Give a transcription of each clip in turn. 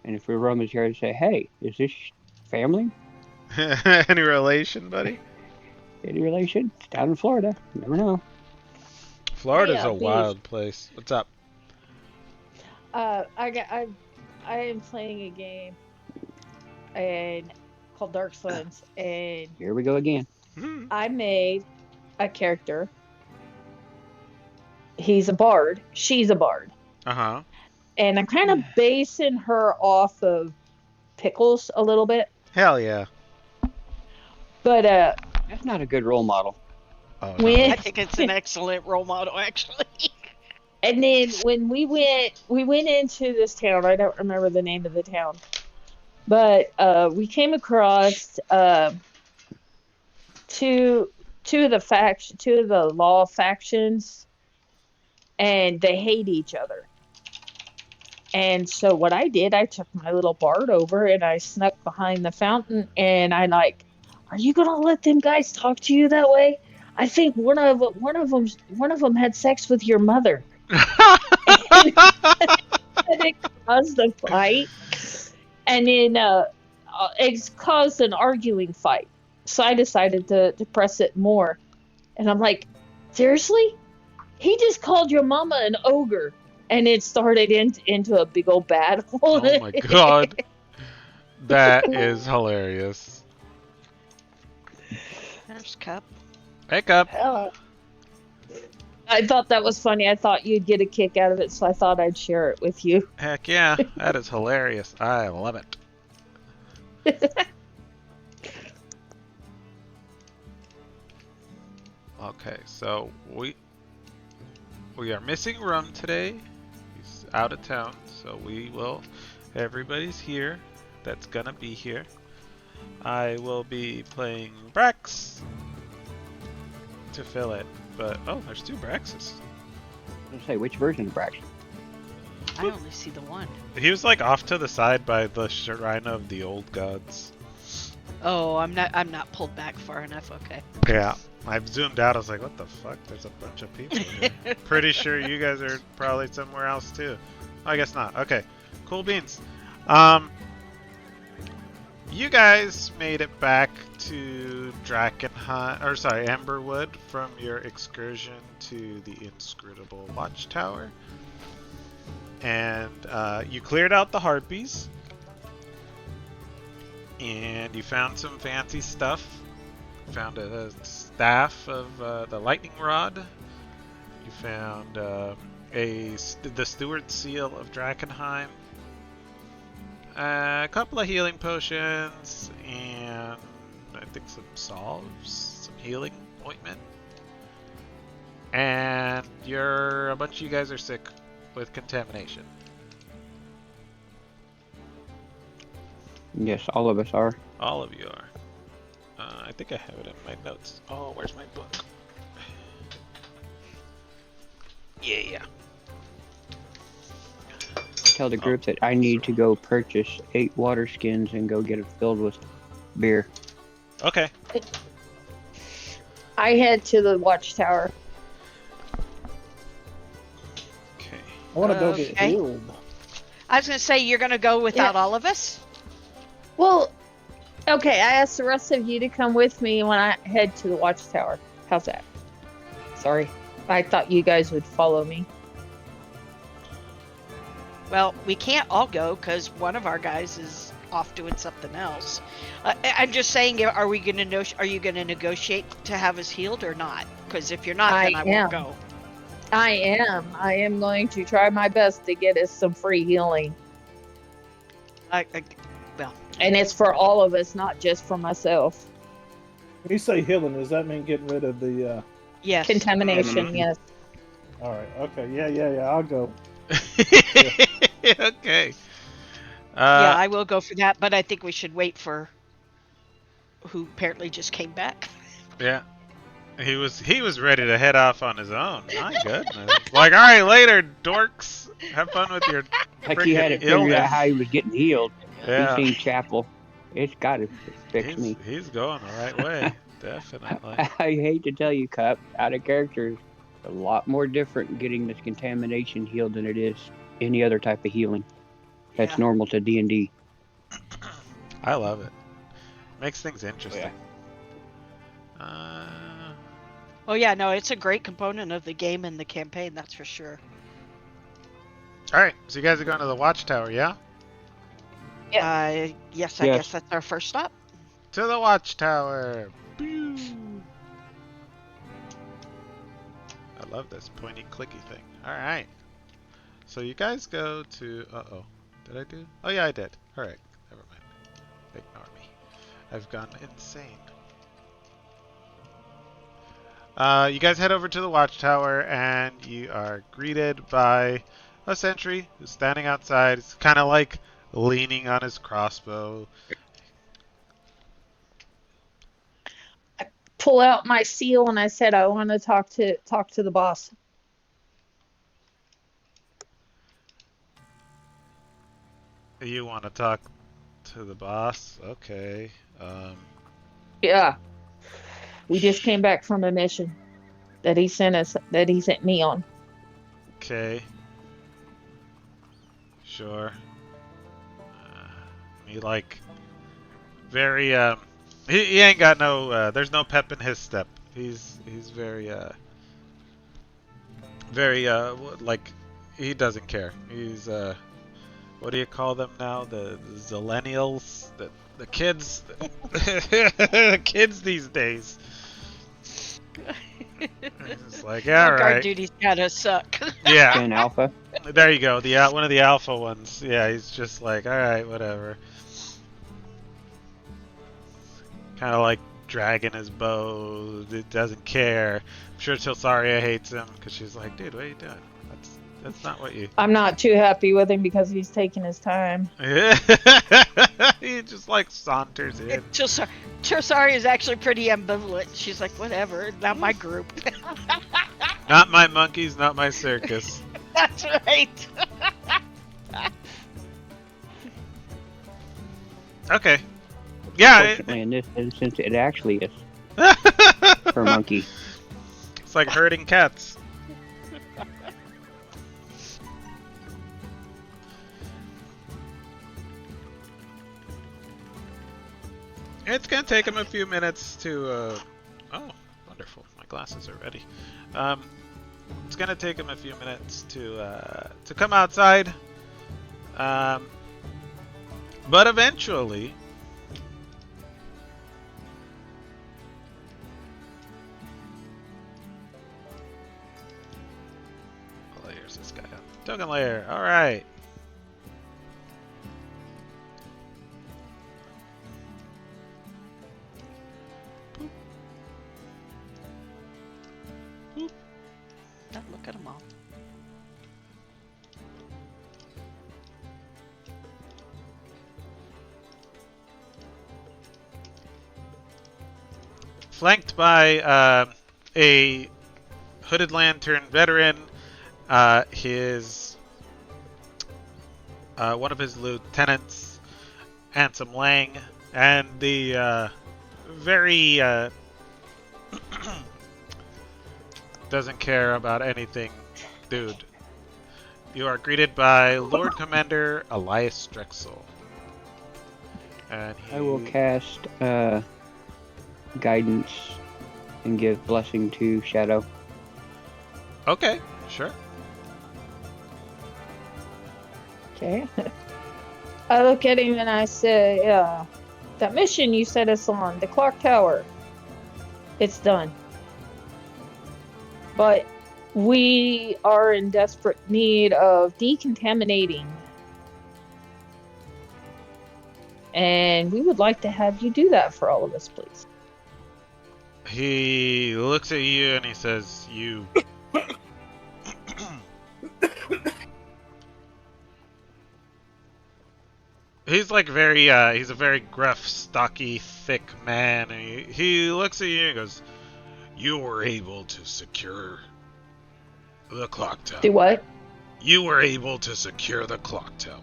And if Roman's here to say, hey, is this family? Any relation, buddy? Any relation? It's down in Florida. You never know. Hey, Florida's a Beef. wild place. What's up? I am playing a game and called Dark Suns, and Here we go again. I made a character. He's a bard. She's a bard, Uh-huh. and I'm kind of basing her off of Pickles a little bit. Hell yeah. But That's not a good role model. Oh, when no. I think it's an excellent role model, actually. and then when we went into this town. I don't remember the name of the town, but we came across two two of the law factions, and they hate each other. And so what I did, I took my little bard over and I snuck behind the fountain, and I like, are you gonna let them guys talk to you that way? I think one of them had sex with your mother, and it caused a fight, and then it's caused an arguing fight. So I decided to press it more, and I'm like, seriously? He just called your mama an ogre, and it started into a big old battle. Oh my god. That is hilarious. There's Cup. Hey, Cup. Uh, I thought that was funny. I thought you'd get a kick out of it, so I thought I'd share it with you. Heck yeah. That is hilarious. I love it. Okay, so we are missing Rum today. He's out of town, so everybody's here that's gonna be here. I will be playing Brax to fill it, but oh, there's two Braxes. Let's say, which version of Brax? I only see the one. He was like off to the side by the shrine of the old gods. Oh, I'm not pulled back far enough. Okay. Yeah, I zoomed out. I was like, what the fuck? There's a bunch of people here. Pretty sure you guys are probably somewhere else too. I guess not. Okay, cool beans. You guys made it back to Drakkenheim, or sorry, Amberwood from your excursion to the inscrutable watchtower. And you cleared out the harpies. And you found some fancy stuff. You found a staff of the lightning rod. You found the steward seal of Drakkenheim. A couple of healing potions, and I think some salves, some healing ointment. And a bunch of you guys are sick with contamination. Yes, all of us are. All of you are. I think I have it in my notes. Oh, where's my book? Yeah. Tell the group that I need to go purchase 8 water skins and go get it filled with beer. Okay. I head to the watchtower. Okay. I want to go get Okay. healed. I was gonna say you're gonna go without all of us. Well, okay, I asked the rest of you to come with me when I head to the watchtower. How's that? Sorry. I thought you guys would follow me. Well, we can't all go because one of our guys is off doing something else. I'm just saying, are you gonna negotiate to have us healed or not? Because if you're not, then I won't go. I am going to try my best to get us some free healing. Well, And it's for all of us, not just for myself. When you say healing, does that mean getting rid of the? yes. Contamination, yes. All right. Okay. Yeah. I'll go. Okay. Yeah, I will go for that, but I think we should wait for who apparently just came back. Yeah. He was ready to head off on his own. My goodness. Like, all right, later, dorks. Have fun with your Like he had it figured illness. out how he was getting healed. Yeah. He's seen Chapel. It's got to fix me. He's going the right way. Definitely. I hate to tell you, Cup, out of character, it's a lot more different getting this contamination healed than it is any other type of healing. That's Yeah. normal to D&D. I love it. Makes things Oh, interesting. Oh yeah, no, it's a great component of the game and the campaign, that's for sure. Alright, so you guys are going to the Watchtower, yeah? Yes, I Yes. guess that's our first stop. To the Watchtower! Pew! I love this pointy clicky thing. Alright. So you guys go to... Uh-oh. Did I do? Oh yeah, I did. Alright, never mind. Ignore me. I've gone insane. You guys head over to the Watchtower, and you are greeted by a sentry who's standing outside. It's kind of like leaning on his crossbow. Pull out my seal and I said I want to talk to the boss. You want to talk to the boss? Okay. Yeah, we just came back from a mission that he sent me on. Okay. Sure. He like very he ain't got no there's no pep in his step. He's very like he doesn't care. He's what do you call them now? The zillennials, the kids, the kids these days. It's like, yeah, Guard right. duty's gotta suck. Yeah, Gen Alpha. there you go. The one of the alpha ones. Yeah, he's just like, all right, whatever. Kind of like dragging his bow. It doesn't care. I'm sure Tilsaria hates him because she's like, dude, what are you doing? That's not what you. I'm not too happy with him because he's taking his time. He just like saunters in. Chosari is actually pretty ambivalent. She's like, whatever, not my group. Not my monkeys, not my circus. That's right. Okay. Yeah. Fortunately, in this instance, it actually is for monkey. It's like herding cats. It's gonna take him a few minutes to. Oh, wonderful! My glasses are ready. It's gonna take him a few minutes to come outside. But eventually. What layer is this guy on? Token layer. All right. Look at them all. Flanked by a hooded lantern veteran, his one of his lieutenants, Handsome Lang, and the very doesn't care about anything dude. You are greeted by Lord Commander Elias Drexel. And I will cast guidance and give blessing to Shadow. Okay, sure. Okay. I look at him and I say, that mission you set us on, the clock tower, it's done. But we are in desperate need of decontaminating. And we would like to have you do that for all of us, please. He looks at you and he says, you... He's like very, he's a very gruff, stocky, thick man. And he looks at you and goes, you were able to secure the clock tower. Do what? You were able to secure the clock tower.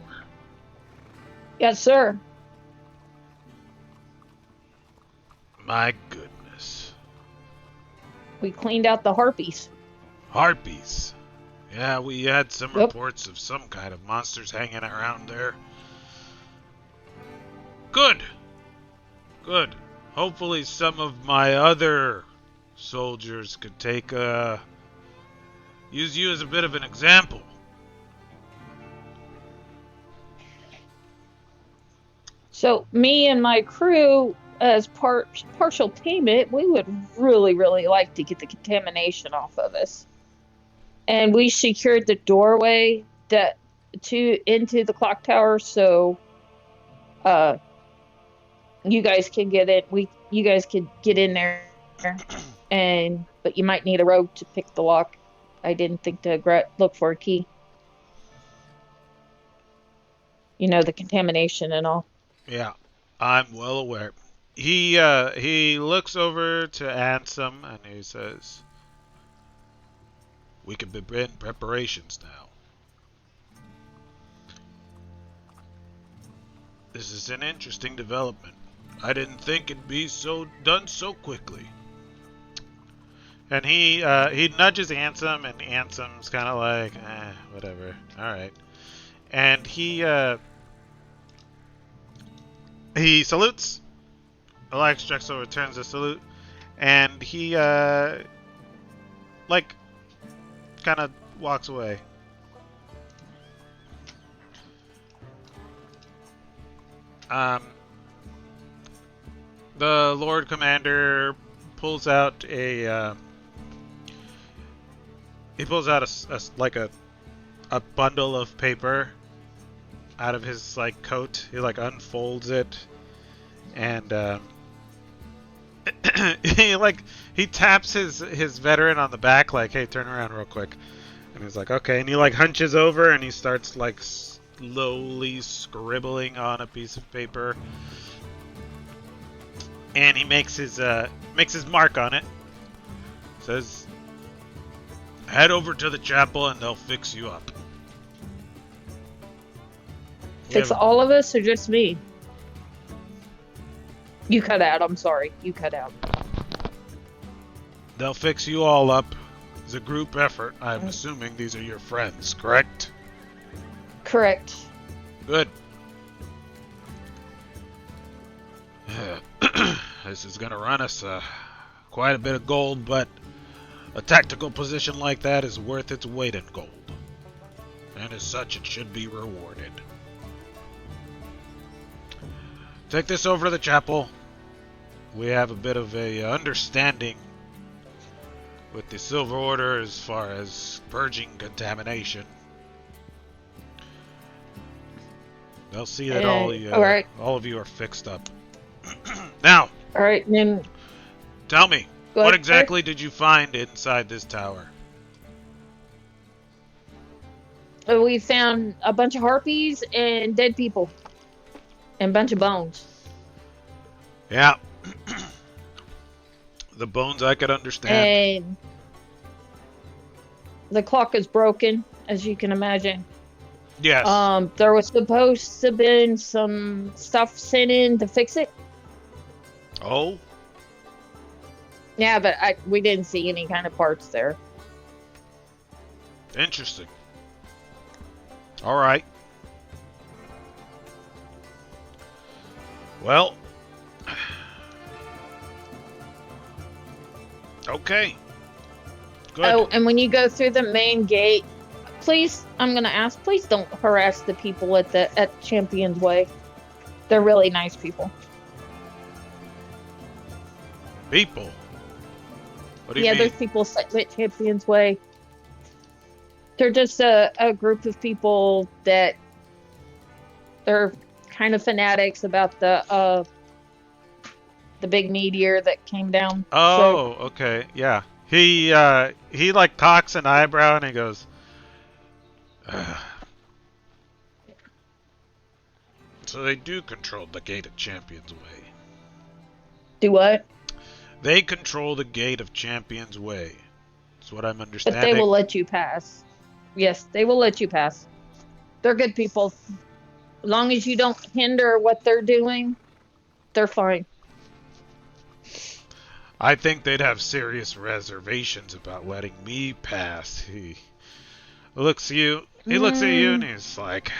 Yes, sir. My goodness. We cleaned out the harpies. Harpies. Yeah, we had some Yep. reports of some kind of monsters hanging around there. Good. Good. Hopefully some of my other soldiers could use you as a bit of an example. So me and my crew, as partial payment, we would really, really like to get the contamination off of us. And we secured the doorway into the clock tower, so uh you guys can get it. You guys could get in there, but you might need a rope to pick the lock. I didn't think to look for a key. You know, the contamination and all. Yeah, I'm well aware. He looks over to Ansem and he says, "We can begin preparations now. This is an interesting development. I didn't think it'd be done so quickly." And he nudges Ansem, and Ansem's kind of like, whatever. All right. And he salutes. Alex Drexel returns the salute, and he like kind of walks away. The Lord Commander pulls out a a bundle of paper out of his like coat. He like unfolds it, and he taps his veteran on the back like, "Hey, turn around real quick." And he's like, "Okay." And he like hunches over and he starts like slowly scribbling on a piece of paper. And he makes his mark on it. Says, "Head over to the chapel and they'll fix you up." Fix all of us or just me? You cut out. I'm sorry. You cut out. They'll fix you all up. It's a group effort. I'm assuming these are your friends, correct? Correct. Good. This is gonna run us quite a bit of gold, but a tactical position like that is worth its weight in gold. And as such, it should be rewarded. Take this over to the chapel. We have a bit of a understanding with the Silver Order as far as purging contamination. They'll see that all of you are fixed up. Now, all right, then tell me, what exactly did you find inside this tower? We found a bunch of harpies and dead people. And a bunch of bones. Yeah. The bones I could understand. And the clock is broken, as you can imagine. Yes. There was supposed to have been some stuff sent in to fix it. Oh? Yeah, but we didn't see any kind of parts there. Interesting. All right. Well, okay. Good. Oh, and when you go through the main gate, please, I'm going to ask, please don't harass the people at Champion's Way. They're really nice people. People? What do you mean? There's people at Champion's Way. They're just a group of people that they're kind of fanatics about the big meteor that came down. Oh, okay, yeah. He like cocks an eyebrow and he goes, "So they do control the gate of Champion's Way." Do what? They control the gate of Champion's Way. That's what I'm understanding. But they will let you pass. Yes, they will let you pass. They're good people. As long as you don't hinder what they're doing, they're fine. I think they'd have serious reservations about letting me pass. looks at you. He looks at you and he's like,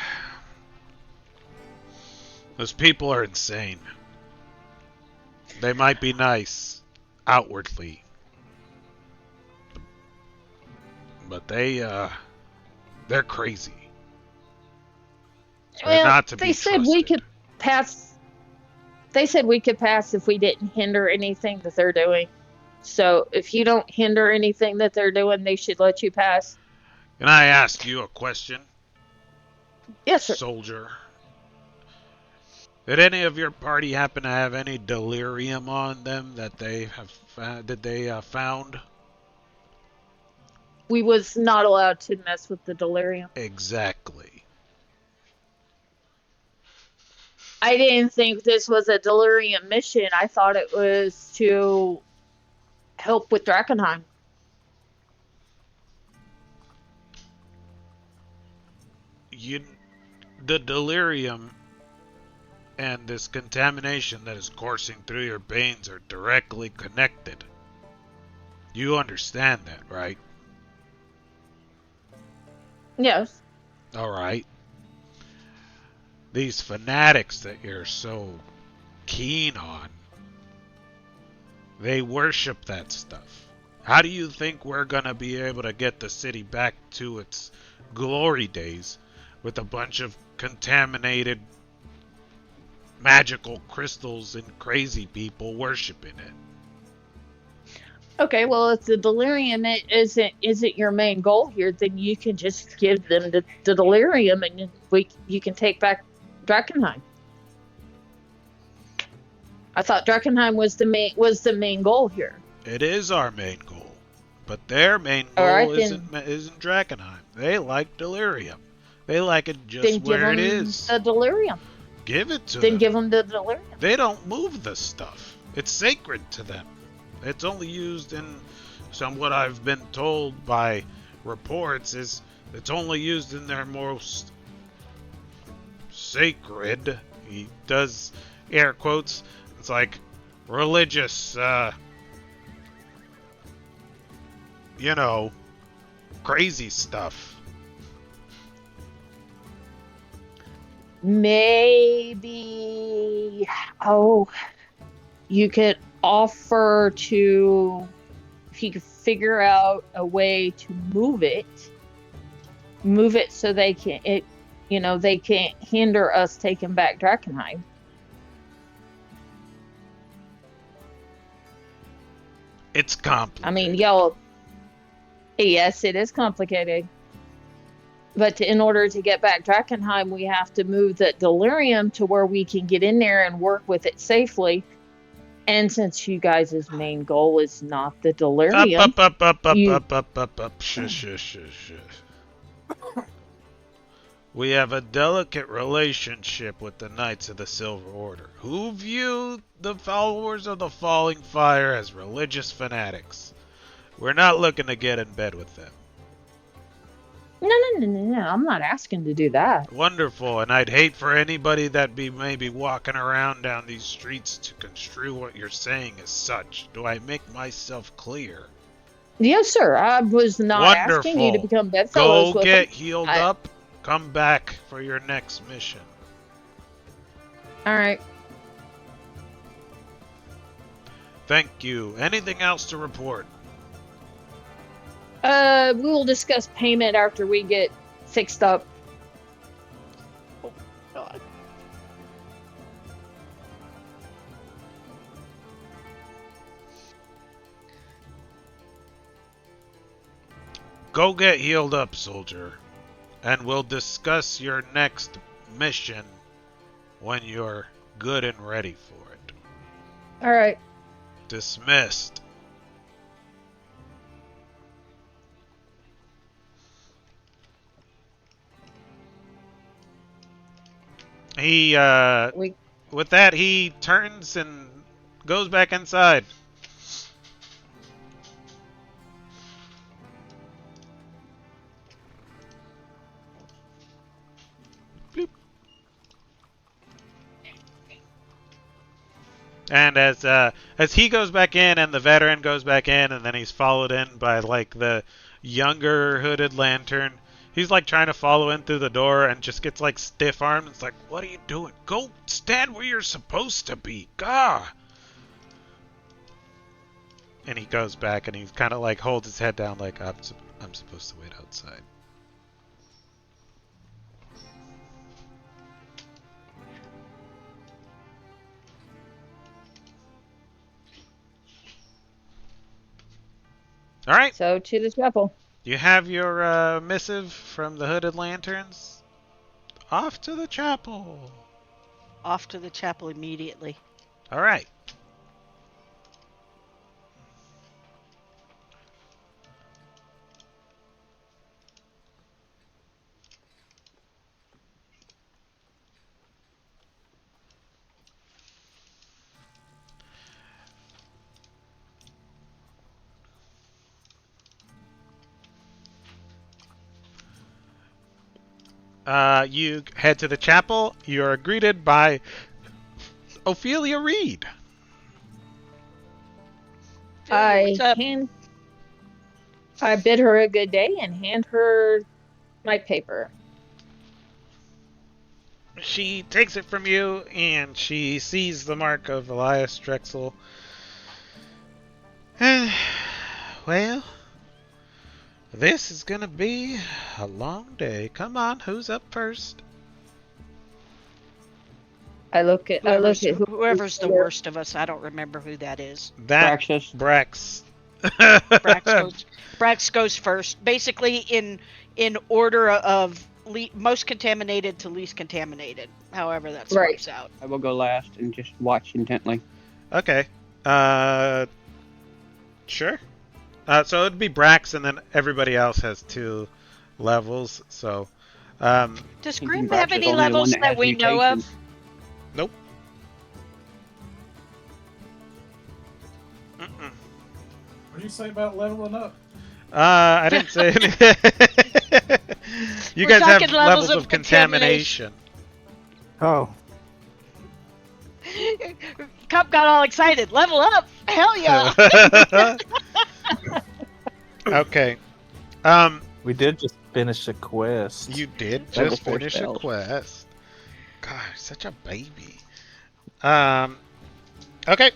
those people are insane. They might be nice outwardly, but they're crazy. They're Well, not to be they said we trusted. could pass. They said we could pass if we didn't hinder anything that they're doing. So if you don't hinder anything that they're doing, they should let you pass. Can I ask you a question, Yes, sir. soldier? Did any of your party happen to have any delirium on them that they have found? We was not allowed to mess with the delirium. Exactly. I didn't think this was a delirium mission. I thought it was to help with Drakkenheim. The delirium and this contamination that is coursing through your veins are directly connected. You understand that, right? Yes. All right. These fanatics that you're so keen on, they worship that stuff. How do you think we're gonna be able to get the city back to its glory days with a bunch of contaminated magical crystals and crazy people worshiping it? Okay, well, if the delirium isn't your main goal here, then you can just give them the delirium, and you can take back Drakkenheim. I thought Drakkenheim was the main goal here. It is our main goal, but their main All goal right, isn't Drakkenheim. They like delirium. They like it then just give where it them is. the delirium. Give it to Then them. give them the delirium. They don't move the stuff. It's sacred to them. It's only used in what I've been told by reports is it's only used in their most sacred. He does air quotes. It's like religious, crazy stuff. Maybe, you could offer to, if you could figure out a way to move it so they can't hinder us taking back Drakkenheim. It's complicated. I mean, y'all, yes, it is complicated. But in order to get back Drakkenheim, we have to move that delirium to where we can get in there and work with it safely. And since you guys' main goal is not the delirium, Up. Shush. We have a delicate relationship with the Knights of the Silver Order, who view the followers of the Falling Fire as religious fanatics. We're not looking to get in bed with them. No. I'm not asking to do that. Wonderful, and I'd hate for anybody that be maybe walking around down these streets to construe what you're saying as such. Do I make myself clear? Yes, sir. I was not asking you to become bedfellows with Go get them. healed up. Come back for your next mission. All right. Thank you. Anything else to report? We will discuss payment after we get fixed up. Oh, God. Go get healed up, soldier. And we'll discuss your next mission when you're good and ready for it. All right. Dismissed. He, with that, he turns and goes back inside. Bloop. And as he goes back in and the veteran goes back in and then he's followed in by like the younger hooded lantern, He's like trying to follow in through the door and just gets like stiff armed. It's like, what are you doing? Go stand where you're supposed to be. Gah! And he goes back and he's kind of like holds his head down like, I'm supposed to wait outside. All right. So to the chapel. You have your missive from the Hooded Lanterns. Off to the chapel. Off to the chapel immediately. All right. You head to the chapel. You're greeted by Ophelia Reed. I What's up? I bid her a good day and hand her my paper. She takes it from you and she sees the mark of Elias Drexel. Well, this is gonna be a long day. Come on, who's up first? I look at Whoever's the worst of us. I don't remember who that is. That Praxis. Brax. Brax goes first, basically in order of most contaminated to least contaminated. However, that swaps out. I will go last and just watch intently. Okay. Sure. So it'd be Brax, and then everybody else has 2 levels. So, Does Thinking Grim have Brax is any only the one levels that that has we know mutations. of? nope. Mm-mm. What do you say about leveling up? I didn't say anything. You We're guys have talking levels levels of contamination. Oh, Cup got all excited. Level up! Hell yeah! Okay. We did just finish a quest. You did Level just 4 finish a spells. quest. Gosh, such a baby. Okay.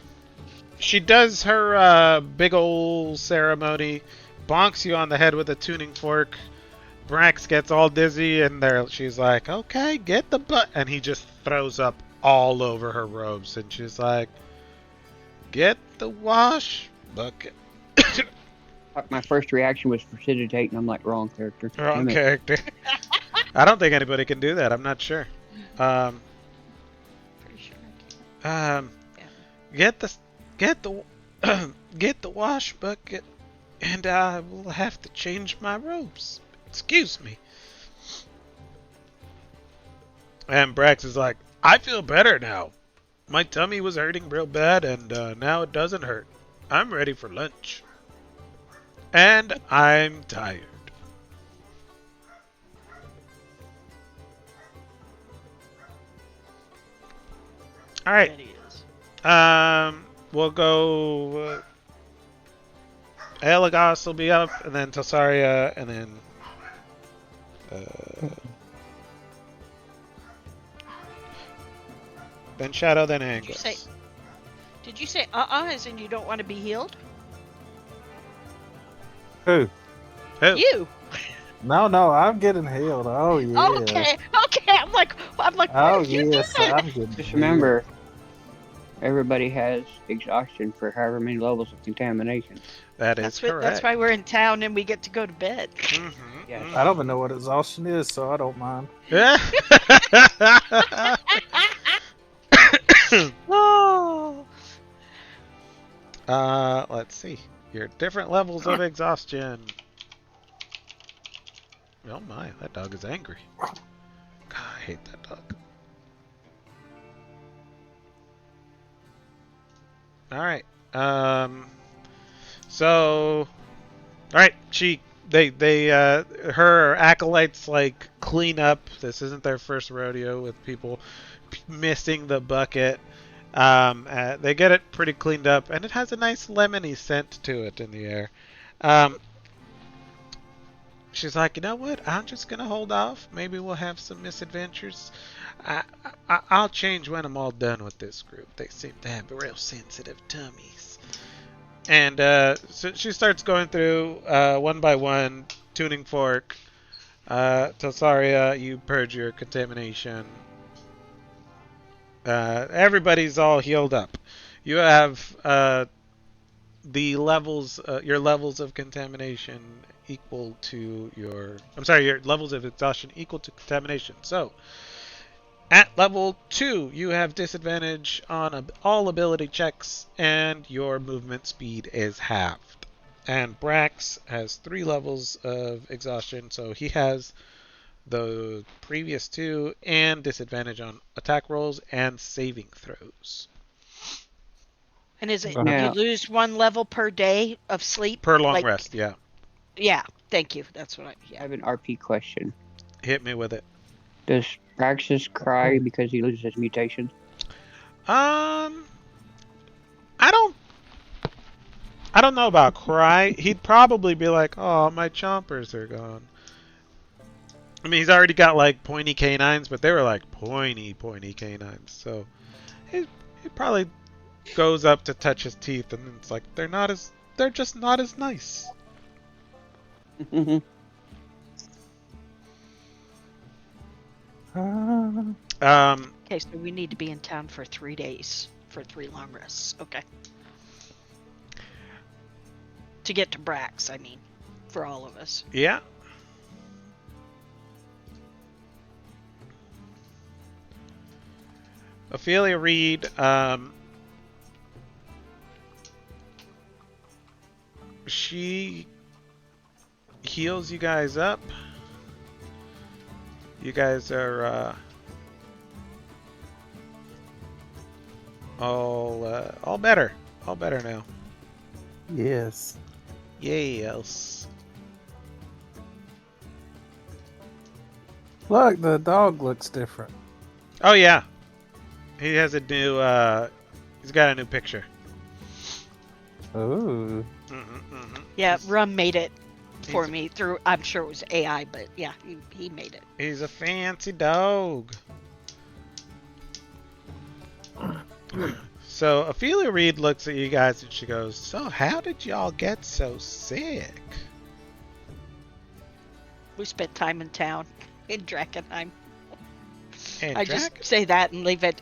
She does her big ol' ceremony, bonks you on the head with a tuning fork. Brax gets all dizzy, and she's like, "Okay, get the butt," and he just throws up all over her robes, and she's like, "Get the wash bucket." My first reaction was precipitate, and I'm like, wrong character. Wrong Damn it. character. I don't think anybody can do that. I'm not sure. Pretty sure I can. Get the get the wash bucket, and I will have to change my robes. Excuse me. And Brax is like, I feel better now. My tummy was hurting real bad, and now it doesn't hurt. I'm ready for lunch. And I'm tired. All right. Bet he is. We'll go. Elagos will be up, and then Tosaria, and then. Then Shadow, then Anglos. Did you say as in you don't want to be healed? Who? Who? You. No, I'm getting healed. Oh yeah. Okay. I'm like, Oh what are you yes, doing? I'm getting Just healed. remember, everybody has exhaustion for however many levels of contamination. That is That's correct. why we're in town and we get to go to bed. Mhm, Yes. mhm. I don't even know what exhaustion is, so I don't mind. Oh. Let's see. Your different levels of exhaustion. Oh my, that dog is angry. God, I hate that dog. Alright. So alright, her acolytes like clean up. This isn't their first rodeo with people missing the bucket. They get it pretty cleaned up, and it has a nice lemony scent to it in the air. she's like, you know what? I'm just gonna hold off. Maybe we'll have some misadventures. I'll change when I'm all done with this group. They seem to have real sensitive tummies. And so she starts going through one by one, tuning fork. Telsaria, you purge your contamination. Everybody's all healed up. You have your levels of contamination equal to your. I'm sorry, your levels of exhaustion equal to contamination. So, at level 2, you have disadvantage on all ability checks, and your movement speed is halved. And Brax has 3 levels of exhaustion, so he has the previous 2 and disadvantage on attack rolls and saving throws. And is it Now- you lose 1 level per day of sleep? Per long rest, yeah. Yeah, thank you. That's what I yeah. have an RP question. Hit me with it. Does Praxis cry because he loses his mutations? I don't know about cry. He'd probably be like, "Oh, my chompers are gone." I mean, he's already got like pointy canines, but they were like pointy canines. So he probably goes up to touch his teeth, and it's like they're just not as nice. Okay, so we need to be in town for 3 days for 3 long rests. Okay. To get to Brax, I mean, for all of us. Yeah. Ophelia Reed, she heals you guys up. You guys are all better. All better now. Yes. Yes. Look, the dog looks different. Oh yeah. He has a new he's got a new picture. Ooh. Yeah, Rum made it for me through, I'm sure it was AI, but yeah, he made it. He's a fancy dog. So Ophelia Reed looks at you guys and she goes, "So how did y'all get so sick?" We spent time in town in Drakkenheim. And I just say that and leave it.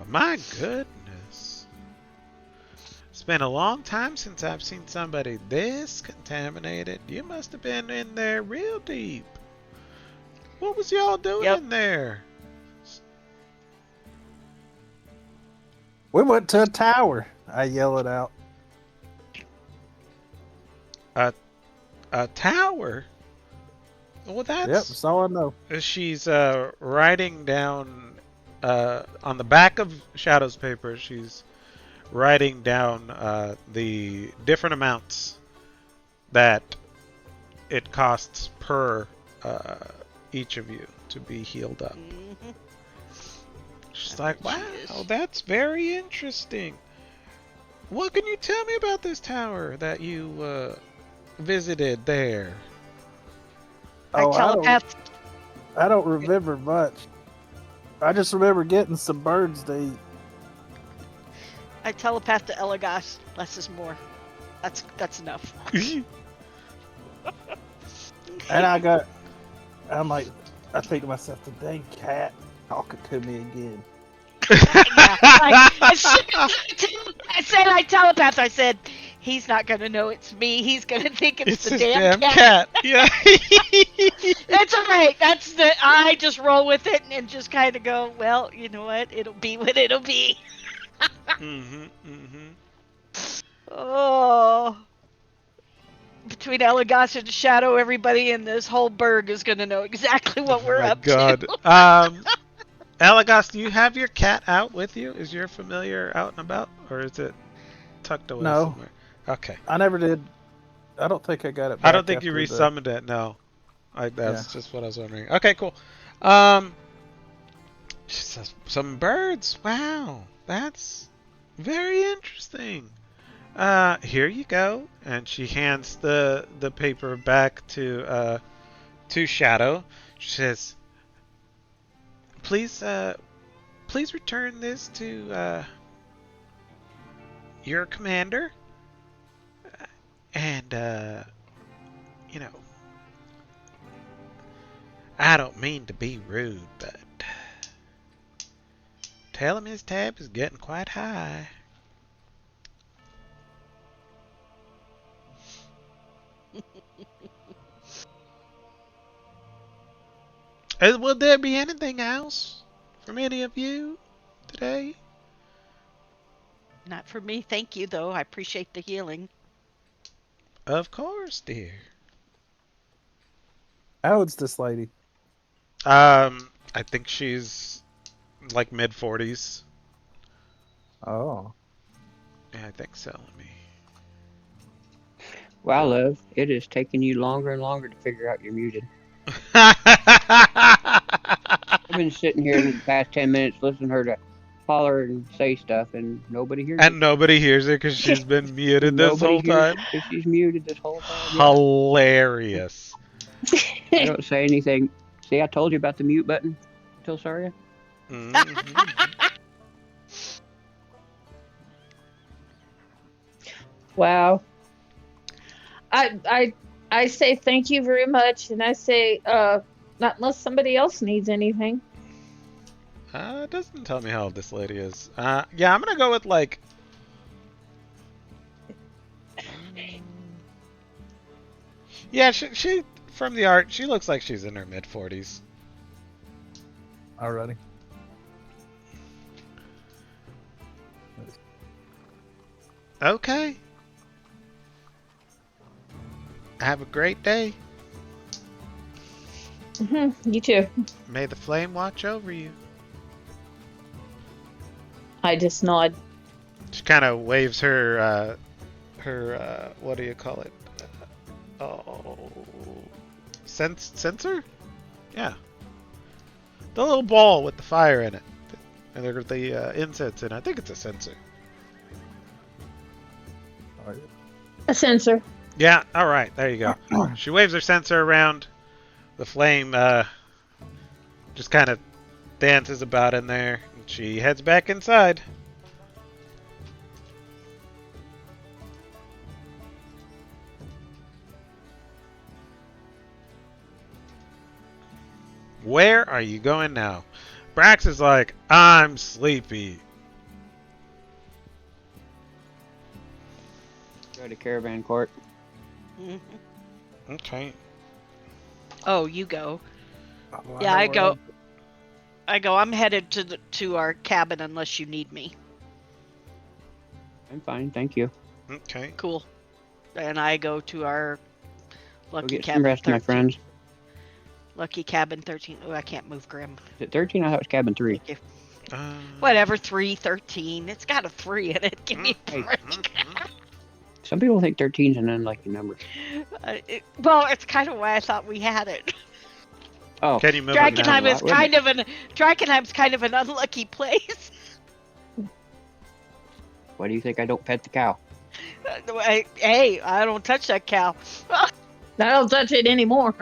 My goodness. It's been a long time since I've seen somebody this contaminated. You must have been in there real deep. What was y'all doing in there? We went to a tower. I yell it out. A tower? Well, Yep, that's all I know. She's writing down on the back of Shadow's paper. She's writing down the different amounts that it costs per each of you to be healed up. Mm-hmm. She's like, wow, that's very interesting. What can you tell me about this tower that you visited there? I telepath. I don't remember much. I just remember getting some birds to eat. I telepath to Elagos. Less is more. That's enough. And I think to myself, the dang cat talking to me again. I said I telepath. I said, he's not going to know it's me. He's going to think it's the damn cat. Yeah. That's all right. I just roll with it and just kind of go, well, you know what? It'll be what it'll be. Oh. Between Elagos and Shadow, everybody in this whole burg is going to know exactly what we're up to. Elagos, do you have your cat out with you? Is your familiar out and about? Or is it tucked away somewhere? Okay. I never did. I don't think I got it back. I don't think you resummoned it, no. That's just what I was wondering. Okay, cool. Some birds. Wow. That's very interesting. Here you go. And she hands the paper back to Shadow. She says, please return this to your commander. And you know, I don't mean to be rude, but tell him his tab is getting quite high. Will there be anything else from any of you today? Not for me, thank you, though. I appreciate the healing. Of course, dear. How old's this lady? I think she's like mid-40s. Oh. Yeah, I think so. Let me. Wow, love, it is taking you longer and longer to figure out you're muted. I've I've been sitting here in the past 10 minutes listening to her to holler and say stuff, and nobody hears And it. nobody hears it because she's been muted this Nobody whole hears it time. because she's muted this whole time. Yeah. Hilarious. I don't say anything. See, I told you about the mute button, Tilsaria. Mhm. Wow. I say thank you very much, and I say not unless somebody else needs anything. It doesn't tell me how old this lady is. Yeah, I'm gonna go with like. Yeah, she from the art, she looks like she's in her mid-40s. Alrighty. Okay. Have a great day. You too. May the flame watch over you. I just nod. She kind of waves her what do you call it? Sensor? Yeah. The little ball with the fire in it. And the incense in it. I think it's a sensor. Alright. A sensor. Yeah, alright, there you go. She waves her sensor around. The flame just kind of dances about in there. And she heads back inside. Where are you going now? Brax is like, I'm sleepy. Go to Caravan Court. Mhm. Okay. Oh, you go. Oh, Yeah, I go. know. I'm headed to our cabin unless you need me. I'm fine, thank you. Okay. Cool. And I go to our Go lucky get some cabin rest, 13. my friends. Lucky cabin 13. Oh, I can't move Grim. Is it 13? I thought it was cabin 3. Thank you. Whatever, 313. It's got a 3 in it. Give me a Hey. break. Some people think 13 is an unlucky number. Well, it's kind of why I thought we had it. Oh, Can you move it Drakkenheim now? Drakkenheim is kind of an Drakkenheim's kind of an unlucky place. why do you think I don't pet the cow? Hey, I don't touch that cow. I don't touch it anymore.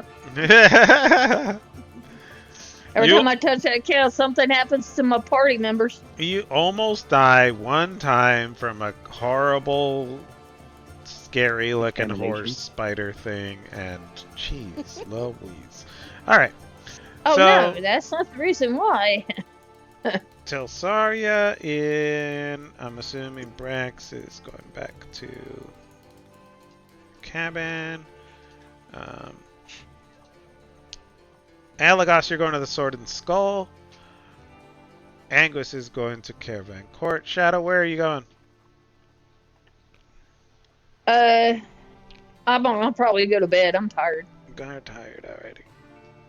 Every You- time I touch that cow, something happens to my party members. You almost die one time from a horrible, scary-looking Contamination. horse spider thing, and jeez Louise. All right. Oh So- no, that's not the reason why. Telsaria in. I'm assuming Brax is going back to cabin. Alagos, you're going to the Sword and Skull. Anguis is going to Caravan Court. Shadow, where are you going? I'll probably go to bed. I'm tired. I'm tired already.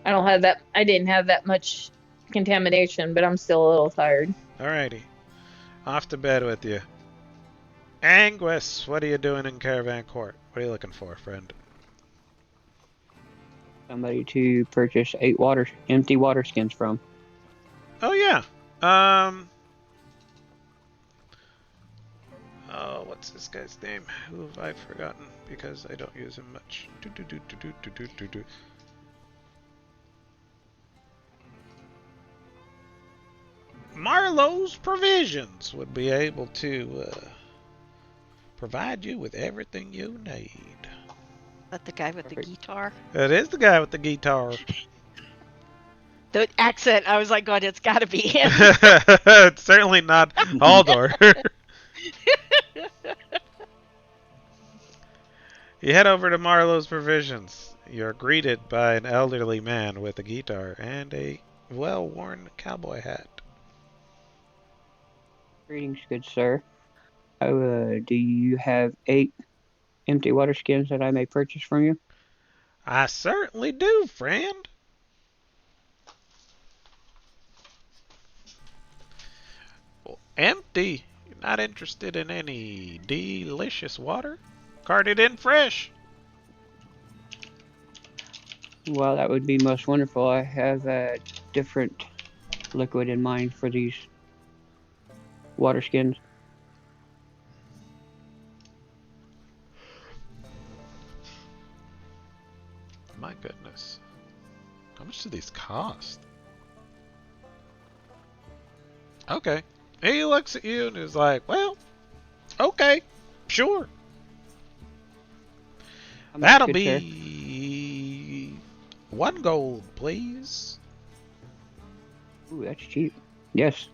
I didn't have that much contamination, but I'm still a little tired. Alrighty. Off to bed with you. Anguis, what are you doing in Caravan Court? What are you looking for, friend? Somebody to purchase 8 empty water skins from. Oh yeah. Oh, what's this guy's name? Who have I forgotten? Because I don't use him much. Marlowe's Provisions would be able to provide you with everything you need. That the guy with the guitar? It is the guy with the guitar. The accent, I was like, God, it's gotta be him. It's certainly not Haldor. You head over to Marlowe's Provisions. You're greeted by an elderly man with a guitar and a well-worn cowboy hat. Greetings, good sir. Do you have 8 empty water skins that I may purchase from you? I certainly do, friend. Well, empty? You're not interested in any delicious water? Carted in fresh. Well, that would be most wonderful. I have a different liquid in mind for these water skins. My goodness. How much do these cost? Okay. He looks at you and is like, well, okay, sure. How much, That'll good sir? be 1 gold, please. Ooh, that's cheap. Yes.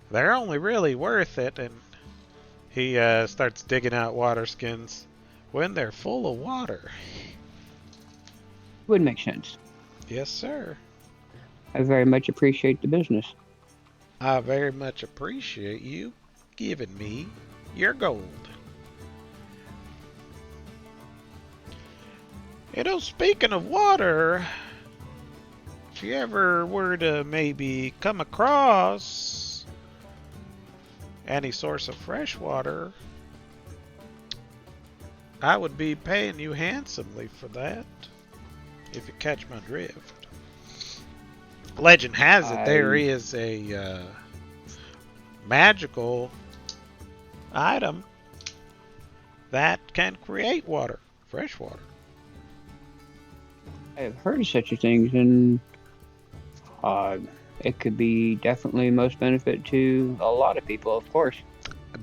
They're only really worth it, and he starts digging out water skins when they're full of water. Would make sense. Yes, sir. I very much appreciate the business. I very much appreciate you giving me your gold. You know, speaking of water, if you ever were to maybe come across any source of fresh water, I would be paying you handsomely for that, if you catch my drift. Legend has it there is a magical item that can create water, fresh water. I have heard of such a thing, and it could be definitely most benefit to a lot of people, of course.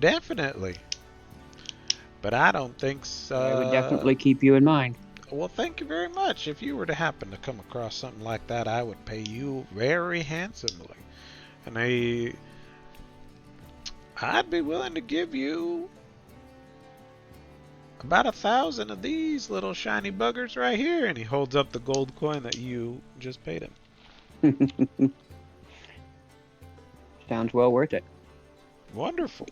Definitely. But I don't think so. I would definitely keep you in mind. Well, thank you very much. If you were to happen to come across something like that, I would pay you very handsomely. And I'd be willing to give you about 1,000 of these little shiny buggers right here. And he holds up the gold coin that you just paid him. Sounds well worth it. Wonderful.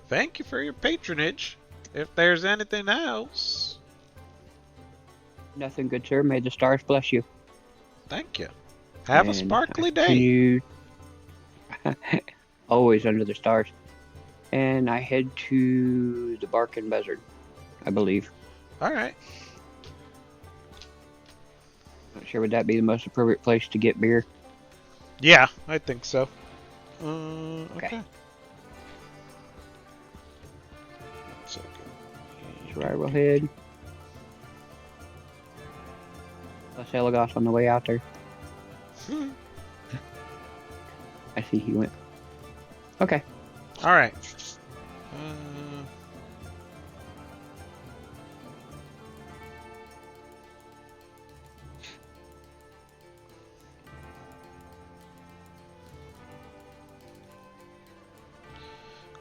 Thank you for your patronage. If there's anything else... Nothing, good sir. May the stars bless you. Thank you. Have a sparkly day. You always under the stars. And I head to the Barking Buzzard, I believe. All right. Not sure would that be the most appropriate place to get beer. Yeah, I think so. Okay. That's okay. That's where I will head. Plus Elagos on the way out there. I see he went. Okay. All right.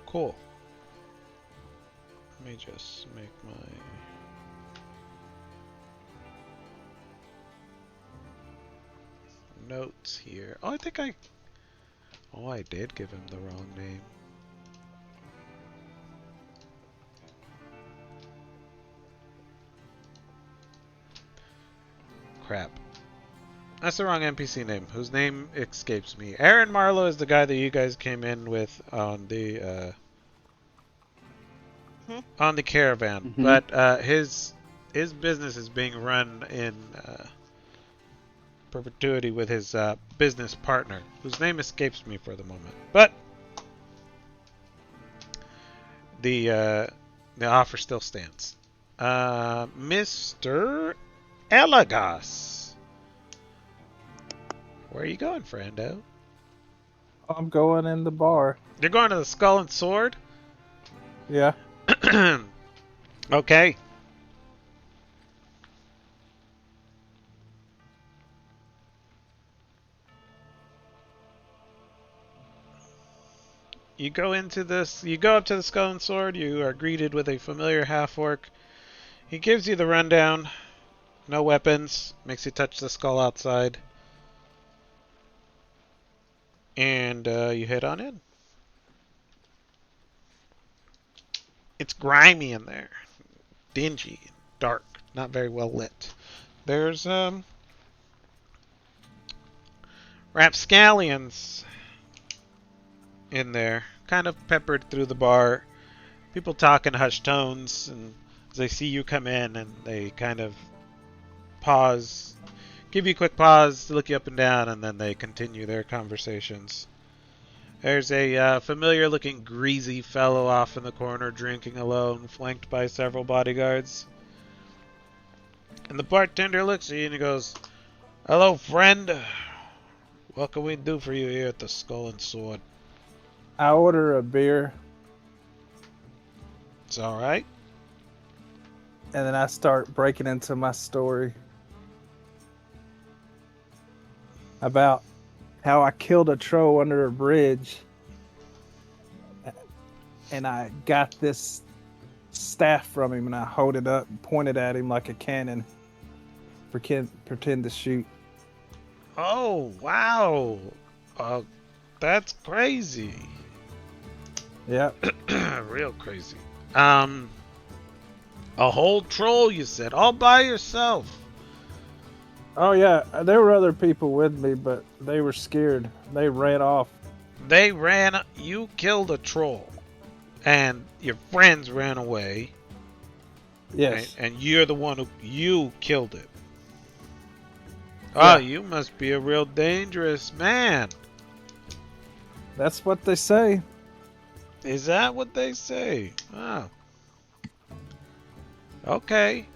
Cool. Let me just make my... notes here. Oh, I think I... Oh, I did give him the wrong name. Crap. That's the wrong NPC name, whose name escapes me. Aaron Marlowe is the guy that you guys came in with on the caravan, but his business is being run in perpetuity with his business partner, whose name escapes me for the moment. But the offer still stands. Mr. Elagos, where are you going, friendo? I'm going in the bar. You're going to the Skull and Sword? Yeah. Okay. You go into this. You go up to the Skull and Sword. You are greeted with a familiar half-orc. He gives you the rundown. No weapons. Makes you touch the skull outside. And you head on in. It's grimy in there. Dingy. Dark. Not very well lit. There's, rapscallions in there. Kind of peppered through the bar. People talk in hushed tones, and as they see you come in, and they kind of pause, give you a quick pause to look you up and down, and then they continue their conversations. There's a familiar-looking greasy fellow off in the corner drinking alone, flanked by several bodyguards. And the bartender looks at you and he goes, "Hello, friend. What can we do for you here at the Skull and Sword?" I order a beer, It's alright. and then I start breaking into my story about how I killed a troll under a bridge, and I got this staff from him, and I hold it up and point it at him like a cannon. Pretend to shoot. Oh, wow. That's crazy. Yep. Real crazy. A whole troll, you said, all by yourself. Oh yeah, there were other people with me, but they were scared. They ran off. They ran. You killed a troll, and your friends ran away. Yes. And you're the one you killed it. Yeah. Oh, you must be a real dangerous man. That's what they say. Is that what they say? Oh. Okay.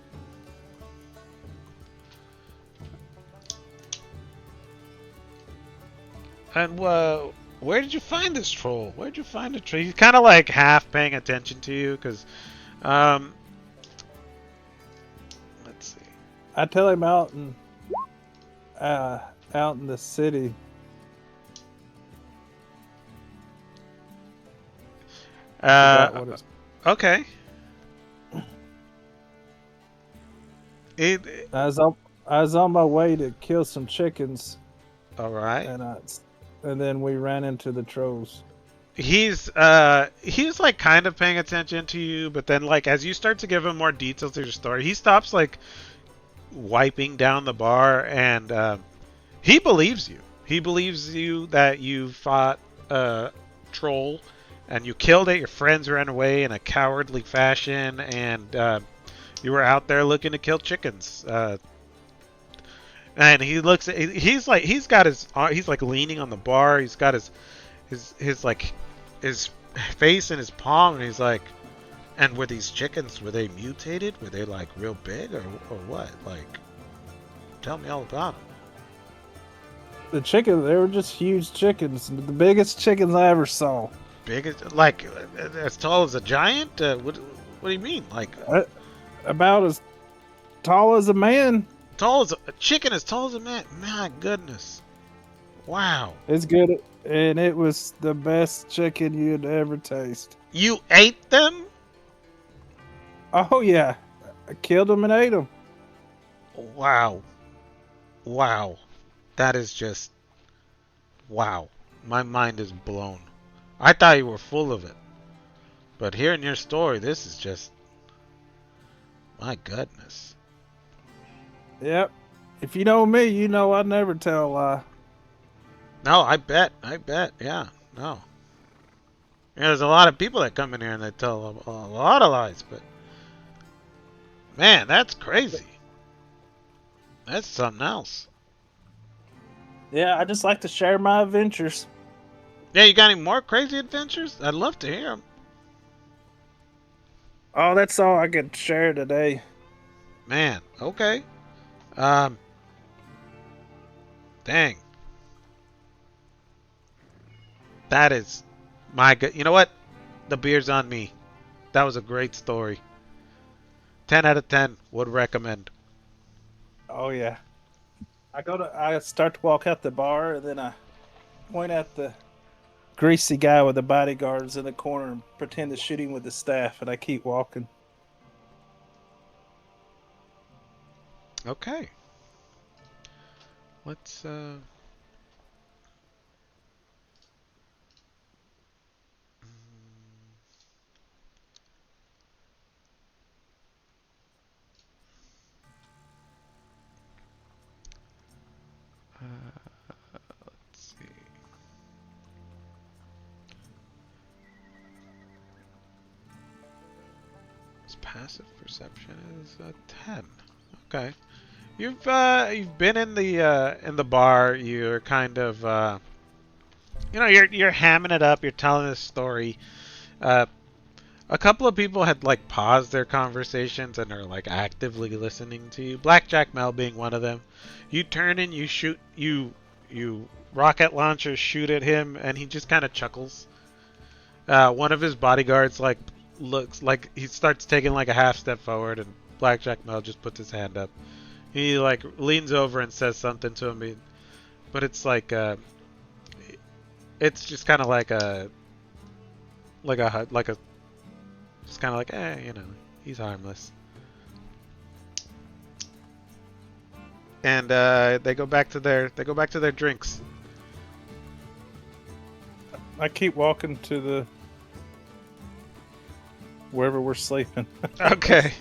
And where did you find this troll? Where did you find the troll? He's kind of like half paying attention to you because, let's see. I tell him out in the city. Forgot what it's- Okay. I was on my way to kill some chickens, All right. and then we ran into the trolls. He's like kind of paying attention to you, but then like as you start to give him more details to your story, he stops like wiping down the bar, and he believes you. He believes you that you fought a troll and you killed it. Your friends ran away in a cowardly fashion, and you were out there looking to kill chickens. And he looks at, he's like leaning on the bar. He's got his face in his palm, and he's like, "And were these chickens, were they mutated? Were they like real big or what? Like, tell me all about them." The chickens, they were just huge chickens. The biggest chickens I ever saw. Biggest, like as tall as a giant? What do you mean? Like About as tall as a man. tall as a chicken, as tall as a man? My goodness! Wow! It's good, and it was the best chicken you'd ever taste. You ate them? Oh yeah, I killed them and ate them. Wow! Wow! That is just wow! My mind is blown. I thought you were full of it, but hearing your story, this is just my goodness. Yep. If you know me, you know I never tell a lie. No, I bet. Yeah, no. Yeah, there's a lot of people that come in here and they tell a lot of lies, but man, that's crazy. That's something else. Yeah, I just like to share my adventures. Yeah, you got any more crazy adventures? I'd love to hear them. Oh, that's all I could share today. Man, okay. Um, dang. That is my good. You know what? The beer's on me. That was a great story. 10 out of 10 would recommend. Oh yeah. I start to walk out the bar, and then I point at the greasy guy with the bodyguards in the corner and pretend to shoot him with the staff, and I keep walking. Okay. Let's let's see. His passive perception is a 10. Okay. You've been in the bar. You're kind of you're hamming it up. You're telling this story. Uh, a couple of people had like paused their conversations and are like actively listening to you. Blackjack Mel being one of them. You turn and you shoot. You rocket launcher shoot at him, and he just kind of chuckles. One of his bodyguards like looks like he starts taking like a half step forward, and Blackjack Mel just puts his hand up. He like leans over and says something to him, but it's just kind of like a just kind of like he's harmless. And they go back to their drinks. I keep walking to the wherever we're sleeping. Okay.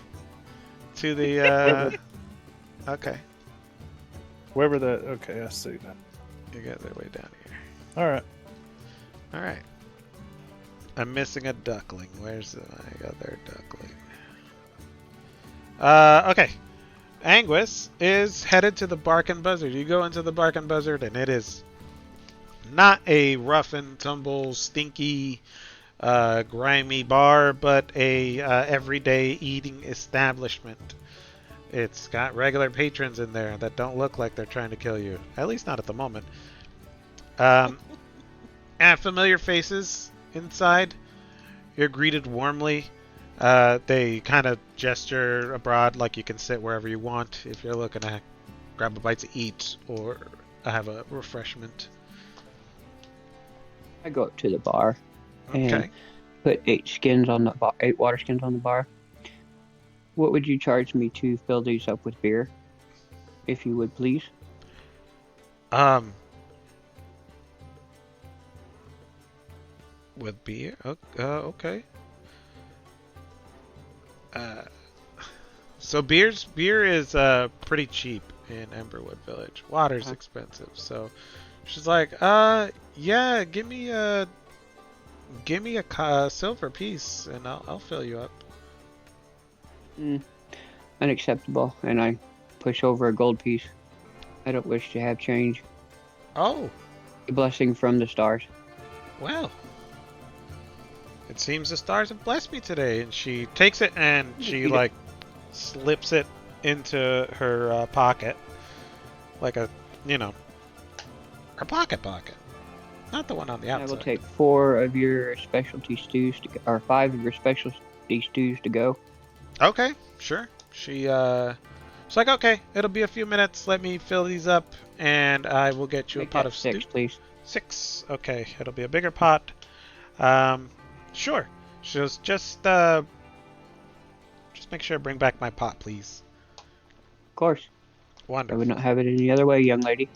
To the okay. Wherever that. Okay, I see that. You guys are way down here. All right. All right. I'm missing a duckling. Where's my other duckling? Okay. Anguis is headed to the Bark and Buzzard. You go into the Bark and Buzzard, and it is not a rough and tumble, stinky, grimy bar, but a everyday eating establishment. It's got regular patrons in there that don't look like they're trying to kill you. At least not at the moment. And familiar faces inside. You're greeted warmly. They kind of gesture abroad like you can sit wherever you want if you're looking to grab a bite to eat or have a refreshment. I go up to the bar and Okay. put 8 water skins on the bar. What would you charge me to fill these up with beer? If you would, please. With beer? Okay. So beer is pretty cheap in Emberwood Village. Water's expensive, so she's like, yeah, give me a silver piece, and I'll fill you up. Unacceptable. And I push over a gold piece. I don't wish to have change. Oh, A blessing from the stars. well. It seems the stars have blessed me today, and she takes it and she like slips it into her pocket, like her pocket, not the one on the outside. I will take 4 of your specialty stews or 5 of your specialty stews to go. Okay, sure. She's like, okay, it'll be a few minutes. Let me fill these up, and I will get you Make a pot that of 6, stew. please. 6. Okay, it'll be a bigger pot. Sure. Just make sure to bring back my pot, please. Of course. I Wonderful. would not have it any other way, young lady.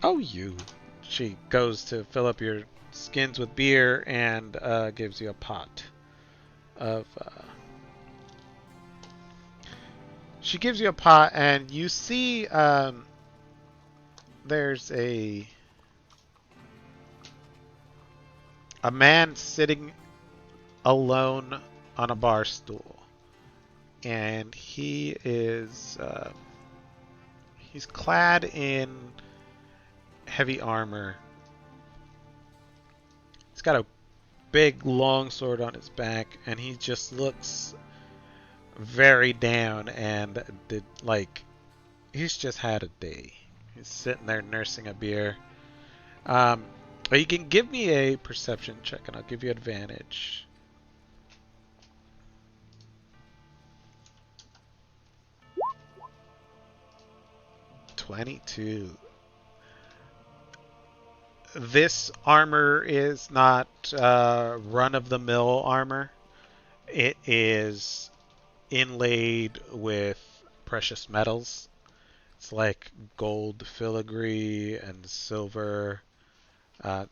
Oh, you. She goes to fill up your skins with beer and gives you a pot of. She gives you a pot, and you see there's a man sitting alone on a bar stool, and he is he's clad in heavy armor. He's got a big long sword on his back, and he just looks very down and he's just had a day. He's sitting there nursing a beer. But you can give me a perception check, and I'll give you advantage. 22. This armor is not run-of-the-mill armor. It is inlaid with precious metals. It's like gold filigree and silver.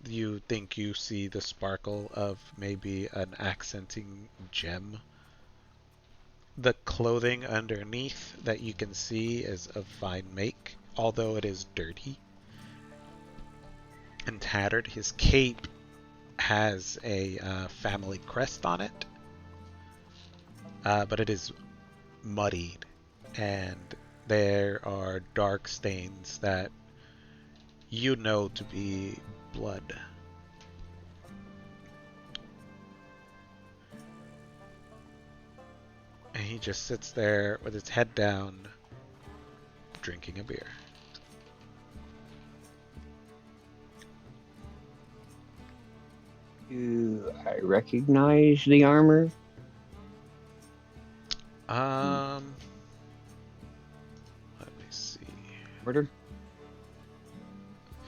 You think you see the sparkle of maybe an accenting gem. The clothing underneath that you can see is of fine make, although it is dirty and tattered. His cape has a family crest on it, but it is muddied, and there are dark stains that you know to be blood. And he just sits there with his head down, drinking a beer. Do I recognize the armor? Let me see. Order?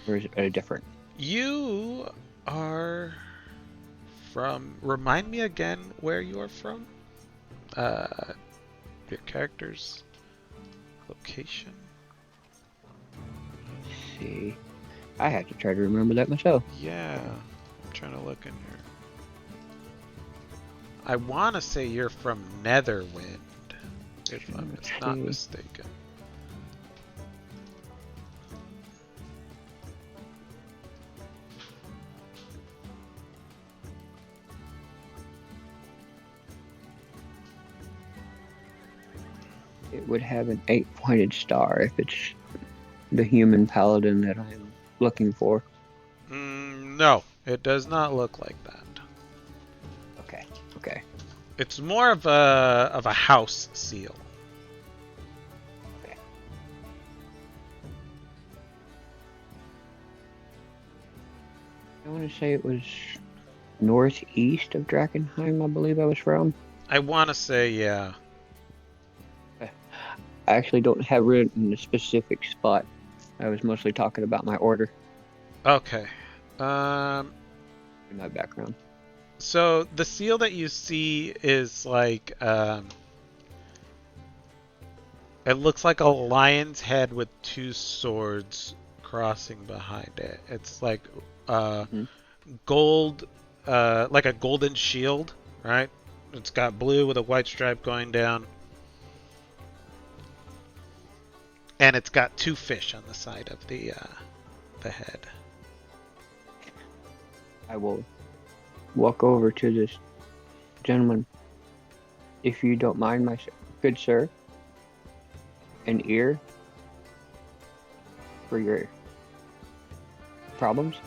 Or is it different? You are from... Remind me again where you are from? Your character's location? Let's see. I have to try to remember that myself. Yeah, I'm trying to look in here. I want to say you're from Netherwind, if I'm not mistaken. It would have an 8-pointed star if it's the human paladin that I'm looking for. No, it does not look like that. Okay. It's more of a house seal. Okay. I want to say it was northeast of Drakkenheim, I believe I was from. I want to say, yeah. I actually don't have written a specific spot. I was mostly talking about my order Okay. in my background. So the seal that you see is like, it looks like a lion's head with two swords crossing behind it. It's like gold, like a golden shield, right? It's got blue with a white stripe going down. And it's got two fish on the side of the head. I will walk over to this gentleman. If you don't mind, my good sir, an ear for your problems.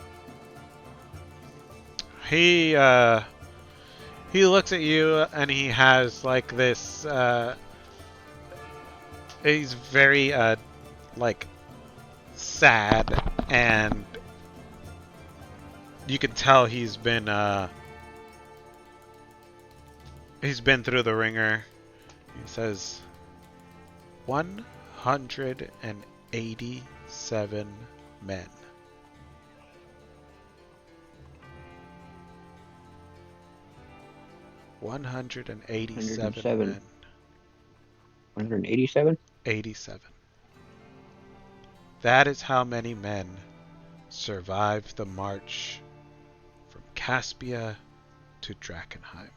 He looks at you and he has like this. He's very like sad, and you can tell he's been through the ringer. He says 187 men. One hundred and 87 men. 187? 87. That is how many men survived the march from Caspia to Drakkenheim.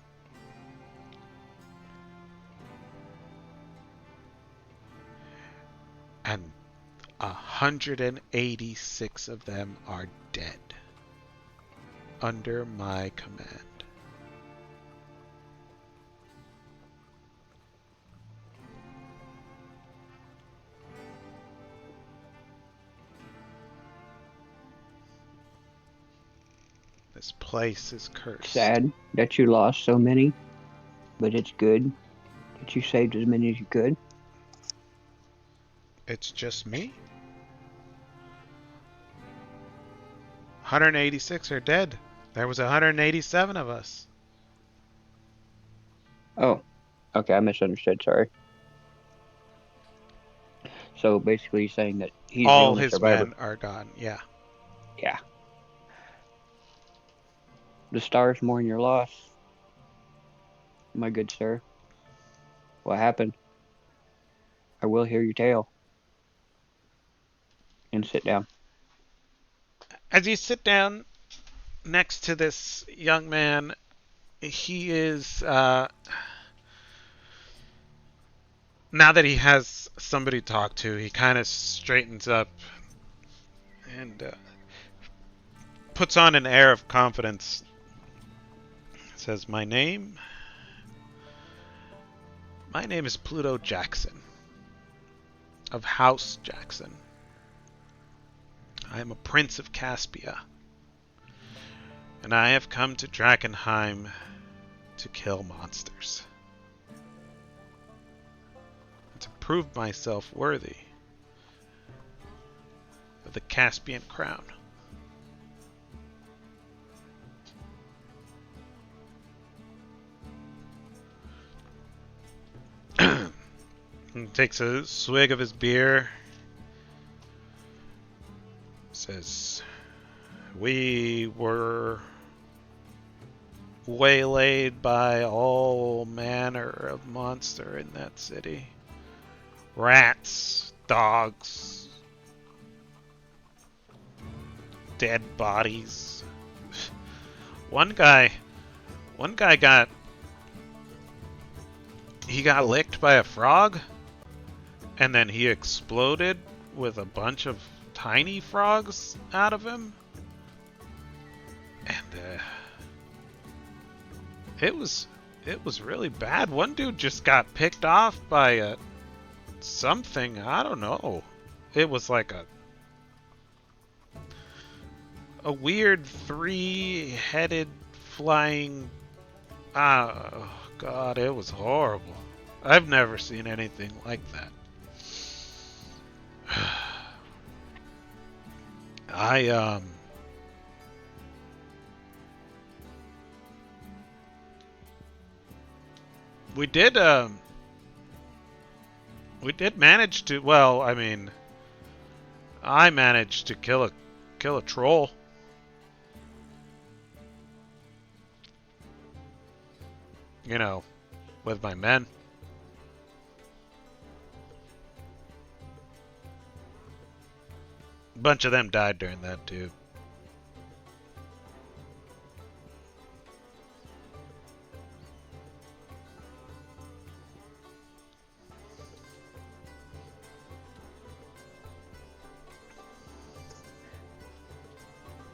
And 186 of them are dead under my command. This place is cursed. Sad that you lost so many, but it's good that you saved as many as you could. It's just me? 186 are dead. There was 187 of us. Oh, okay, I misunderstood. Sorry. So basically, you're saying that he's the All only his survivor. men are gone, yeah. Yeah. The stars mourn your loss, my good sir. What happened? I will hear your tale. And sit down. As you sit down next to this young man, he is, now that he has somebody to talk to, he kind of straightens up and puts on an air of confidence. Says, my name is Pluto Jackson, of House Jackson. I am a prince of Caspia, and I have come to Drakkenheim to kill monsters, and to prove myself worthy of the Caspian crown. He takes a swig of his beer. Says, we were waylaid by all manner of monster in that city. Rats, dogs, dead bodies. One guy got licked by a frog, and then he exploded with a bunch of tiny frogs out of him. And it was really bad. One dude just got picked off by something, I don't know. It was like a weird three-headed flying, oh god, it was horrible. I've never seen anything like that. We did manage to, well, I mean, I managed to kill a troll. You know, with my men. A bunch of them died during that too.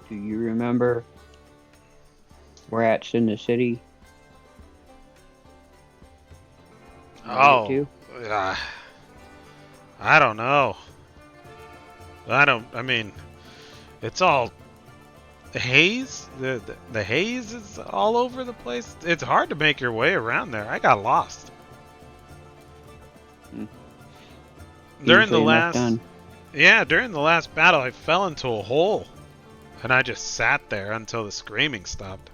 Do you remember rats in the city? Oh, I don't know. I mean, it's all haze. The haze is all over the place. It's hard to make your way around there. I got lost. During the last battle, I fell into a hole, and I just sat there until the screaming stopped.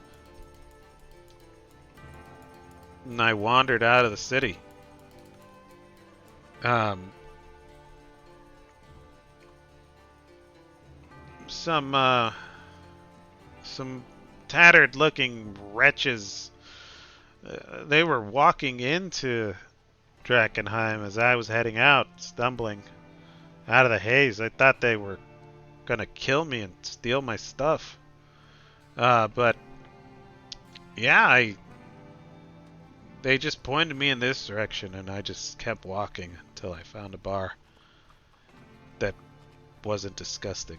And I wandered out of the city. Some tattered-looking wretches. They were walking into Drakkenheim as I was heading out, stumbling out of the haze. I thought they were gonna kill me and steal my stuff. But yeah, they just pointed me in this direction, and I just kept walking until I found a bar that wasn't disgusting.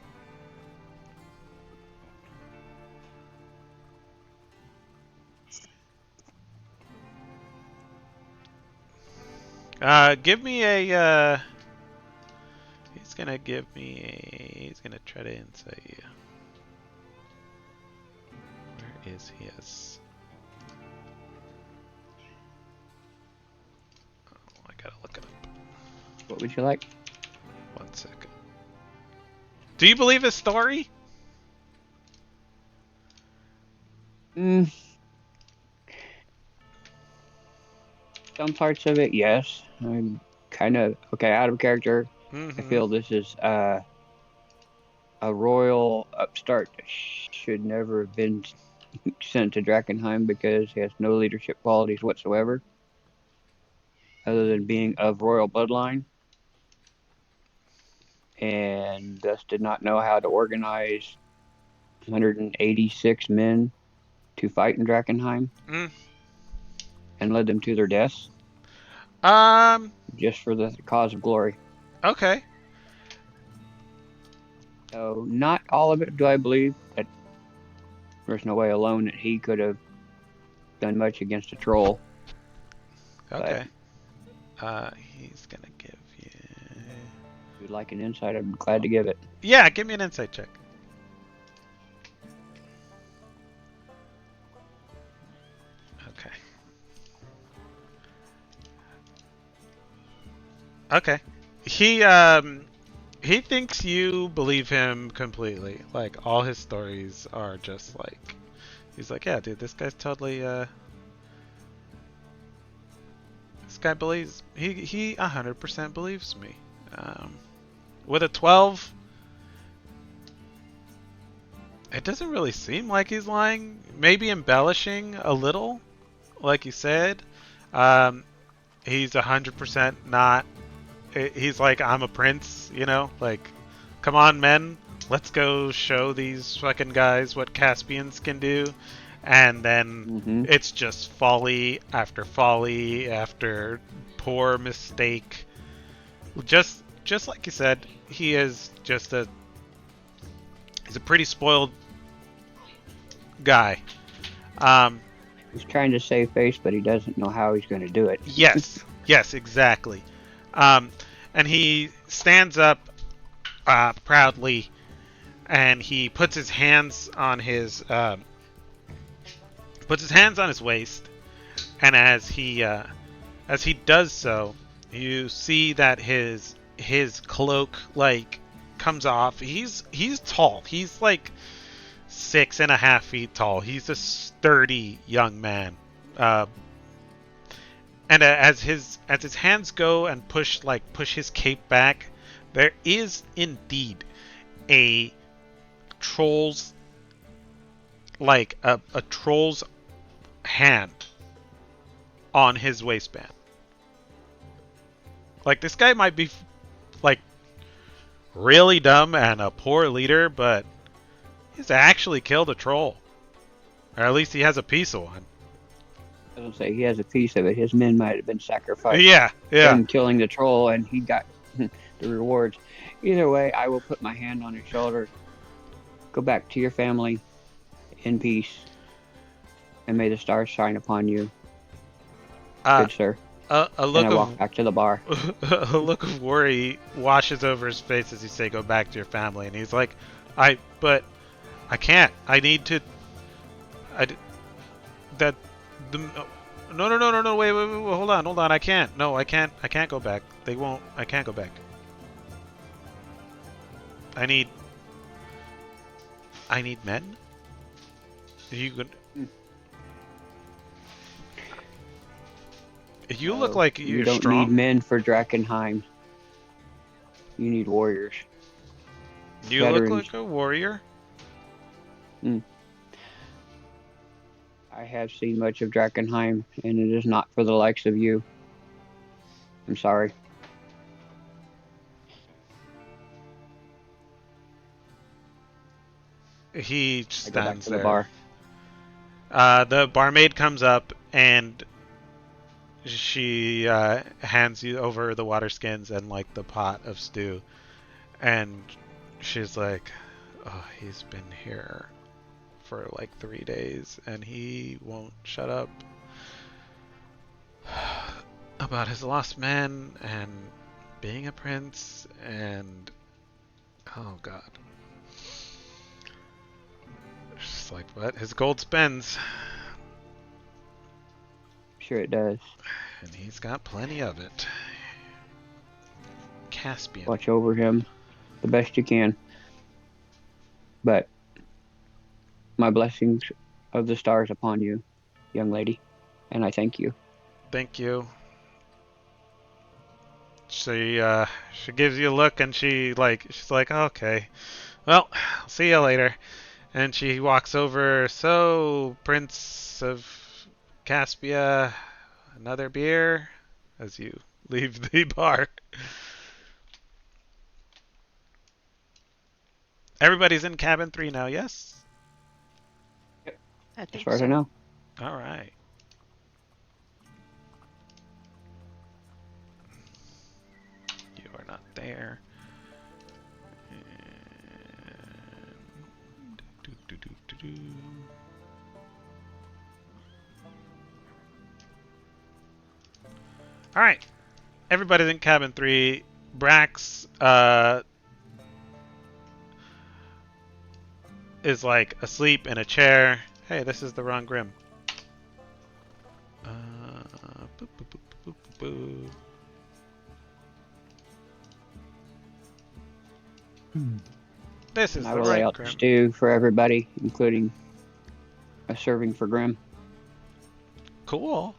Give me a, he's gonna try to insight you. is. He has. Oh, I gotta look it up. What would you like? 1 second. Do you believe his story? Mm, some parts of it, yes. I'm kind of okay out of character. I Mm-hmm. feel this is a royal upstart that should never have been sent to Drakkenheim because he has no leadership qualities whatsoever, other than being of royal bloodline, and thus did not know how to organize 186 men to fight in Drakkenheim Mm. and led them to their deaths Um. just for the cause of glory. Okay. So, not all of it do I believe that there's no way alone that he could have done much against a troll, but Okay. He's gonna give you. if you'd like an insight, I'm glad to give it. Yeah, give me an insight check. Okay. Okay. He thinks you believe him completely. Like all his stories are just like he's like, yeah, dude, this guy's totally this guy believes he 100% believes me. With a 12, it doesn't really seem like he's lying. Maybe embellishing a little, like you said. Um, he's 100% not. He's like, I'm a prince, you know? Like, come on, men. Let's go show these fucking guys what Caspians can do. And then Mm-hmm. it's just folly after poor mistake. Just like you said, he is just he's a pretty spoiled guy. He's trying to save face, but he doesn't know how he's going to do it. Yes, exactly. And he stands up proudly, and he puts his hands on his waist. And as he does so, you see that his cloak like comes off. He's tall. He's like 6.5 feet tall. He's a sturdy young man. And as his hands go and push his cape back, there is indeed a troll's like a troll's hand on his waistband. Like this guy might be like really dumb and a poor leader, but he's actually killed a troll, or at least he has a piece of one. I don't say he has a piece of it. His men might have been sacrificed. Yeah. Him killing the troll, and he got the rewards. Either way, I will put my hand on his shoulder. Go back to your family in peace, and may the stars shine upon you, good sir. A look and I walk back to the bar. A look of worry washes over his face as you say, "Go back to your family," and he's like, but I can't. I need to. No, wait, hold on, I can't. No, I can't go back. They won't, I can't go back. I need men? You could... You look like you're you don't strong. need men for Drakkenheim. You need warriors. You veterans. Look like a warrior. I have seen much of Drakkenheim, and it is not for the likes of you. I'm sorry. He I go back stands to there. the bar. The barmaid comes up and she hands you over the water skins and like the pot of stew, and she's like, "Oh, he's been here for like 3 days and he won't shut up about his lost men and being a prince and oh god." Looks like what his gold spends. Sure it does. And he's got plenty of it. Caspian. Watch over him the best you can. But my blessings of the stars upon you, young lady, and I thank you. Thank you. She gives you a look and she's like, okay, well, I'll see you later. And she walks over. So, Prince of Caspia, another beer as you leave the bar. Everybody's in cabin 3 now, yes? I As think far as I so. know. All right. You are not there. And... do. All right. Everybody's in cabin 3. Brax is like asleep in a chair. Hey, this is the wrong Grim. Boop, boop, boop, boop, boop, boop. This is I the will lay right out the Grim. stew for everybody, including a serving for Grim. Cool.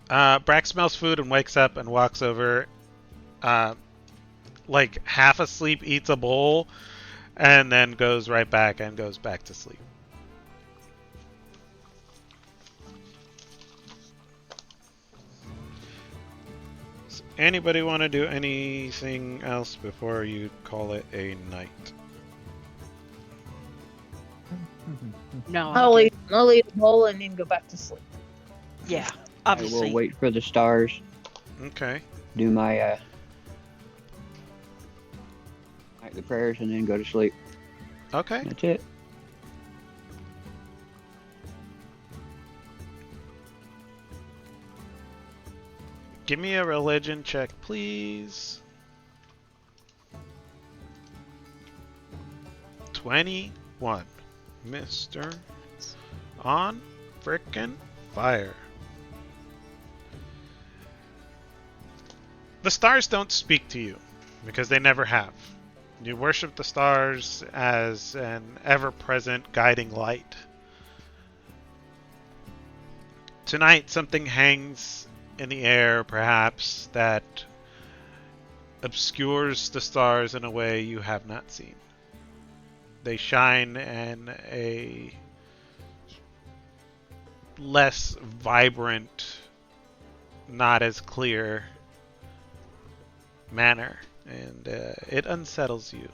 Brack smells food and wakes up and walks over. Like half asleep, eats a bowl, and then goes right back and goes back to sleep. Does anybody want to do anything else before you call it a night? No, I'll eat a bowl and then go back to sleep. Yeah, I obviously. will wait for the stars, Okay. do my the prayers, and then go to sleep. Okay. That's it. Give me a religion check, please. 21. Mr. On frickin' fire. The stars don't speak to you because they never have. You worship the stars as an ever-present guiding light. Tonight, something hangs in the air, perhaps, that obscures the stars in a way you have not seen. They shine in a less vibrant, not as clear manner, and it unsettles you.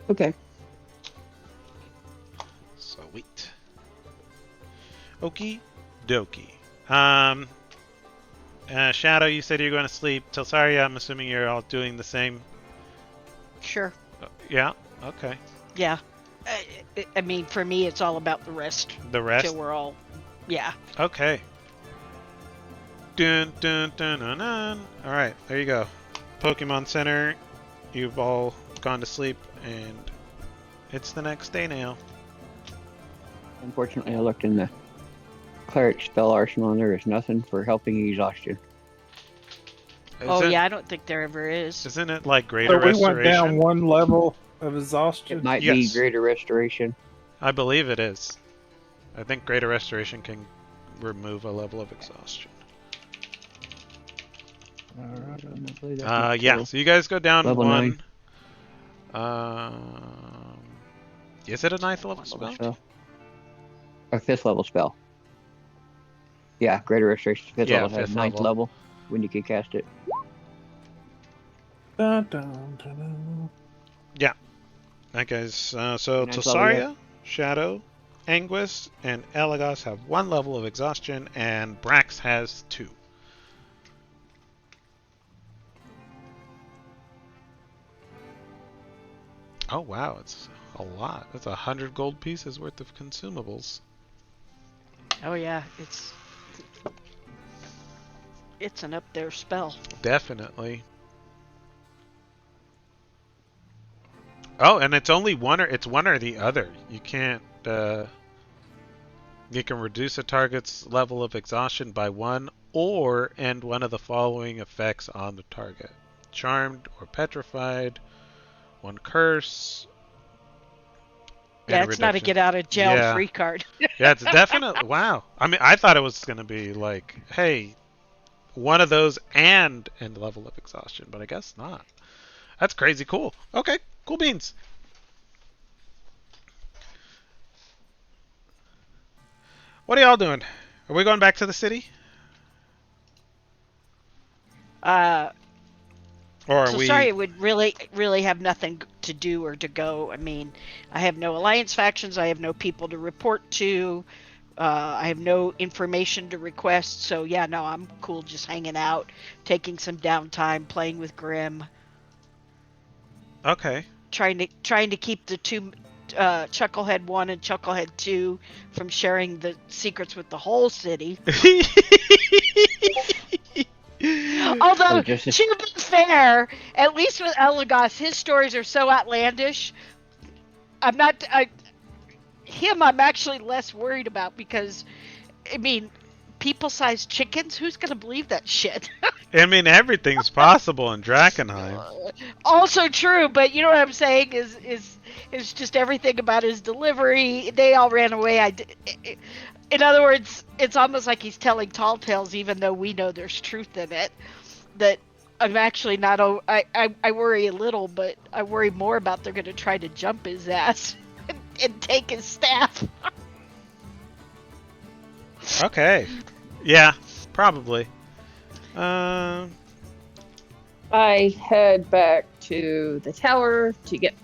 Okay. Sweet. Okie dokie. Shadow, you said you're going to sleep. Telsaria, I'm assuming you're all doing the same. Sure. Yeah. Okay. Yeah. I mean, for me, it's all about the rest. The rest. Till we're all. Yeah. Okay. Dun dun dun dun dun. All right, there you go. Pokemon Center. You've all gone to sleep, and it's the next day now. Unfortunately, I looked in the cleric spell arsenal, and there is nothing for helping exhaustion. Yeah, I don't think there ever is. Isn't it like So greater we restoration? went down one level of exhaustion. It might Yes. be greater restoration. I believe it is. I think greater restoration can remove a level of exhaustion. Yeah. So you guys go down Level one. Is it a ninth level spell? A 5th level spell. Yeah, greater restoration. 5th Yeah, level has 5th 9th level. level when you can cast it. Dun, dun, dun, dun. That guy's so Ninth level Telsaria, Shadow, Anguis, and Elagos have 1 level of exhaustion, and Brax has 2. Oh wow, it's a lot. That's 100 gold pieces worth of consumables. Oh yeah, it's an up there spell. Definitely. Oh, and it's only one or the other. You can't. You can reduce a target's level of exhaustion by 1 or end one of the following effects on the target: charmed or petrified, 1 curse. Yeah, And it's not a reduction. get out of jail Yeah. free card. Yeah, it's definitely. Wow. I mean, I thought it was going to be like, hey, one of those and end level of exhaustion, but I guess not. That's crazy cool. Okay, cool beans. What are y'all doing? Are we going back to the city? Uh, Or are so sorry, we. it would really have nothing to do or to go. I mean, I have no alliance factions. I have no people to report to. I have no information to request. So yeah, no, I'm cool just hanging out, taking some downtime, playing with Grim, Okay. trying to keep the two Chucklehead 1 and Chucklehead 2 from sharing the secrets with the whole city. Or Although, just to be fair, at least with Elagos, his stories are so outlandish. I'm not. I'm actually less worried about because, I mean, people-sized chickens. Who's gonna believe that shit? I mean, everything's possible in Drakkenheim. Also true, but you know what I'm saying is just everything about his delivery. They all ran away. In other words, it's almost like he's telling tall tales, even though we know there's truth in it. That I'm actually not. I worry a little, but I worry more about they're going to try to jump his ass and take his staff. Okay. Yeah, probably. Um. I head back to the tower to get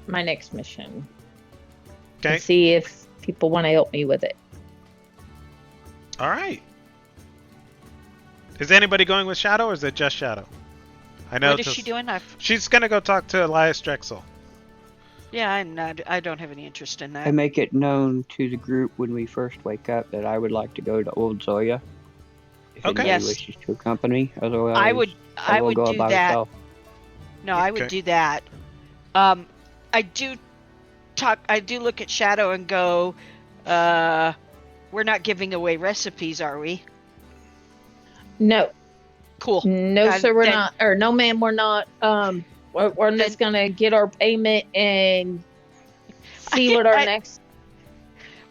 my next mission. Okay. To see if people want to help me with it. All right. Is anybody going with Shadow, or is it just Shadow? I know. What is she doing? She's gonna go talk to Elias Drexel. Yeah, I'm not. I don't have any interest in that. I make it known to the group when we first wake up that I would like to go to Old Zoya. If Okay. anybody Yes. wishes to accompany, otherwise I would will go do by that. myself. No, I would Okay. do that. I do look at Shadow and go, we're not giving away recipes, are we? No, Cool. no, sir, we're then- not. Or no, ma'am, we're not. We're just gonna get our payment and see what our next.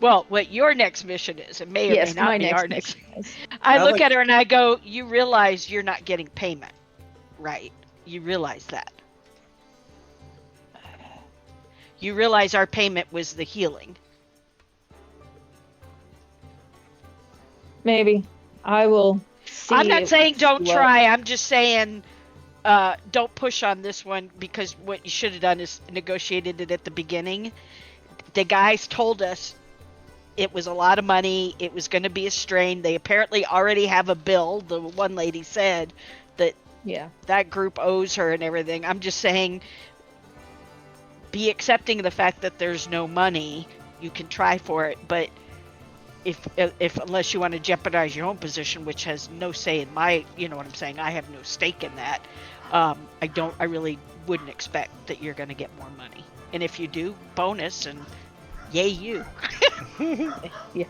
Well, what your next mission is, it may or Yes, may not my be next our next. mission is. I look like- at her and I go, you realize you're not getting payment, right? You realize that. You realize our payment was the healing. Maybe I will. See I'm not saying don't what- try. I'm just saying don't push on this one because what you should have done is negotiated it at the beginning. The guys told us it was a lot of money. It was going to be a strain. They apparently already have a bill. The one lady said that Yeah. that group owes her and everything. I'm just saying be accepting of the fact that there's no money. You can try for it, but if unless you want to jeopardize your own position, which has no say in my, you know what I'm saying, I have no stake in that. I really wouldn't expect that you're going to get more money. And if you do, bonus and yay you. Yeah.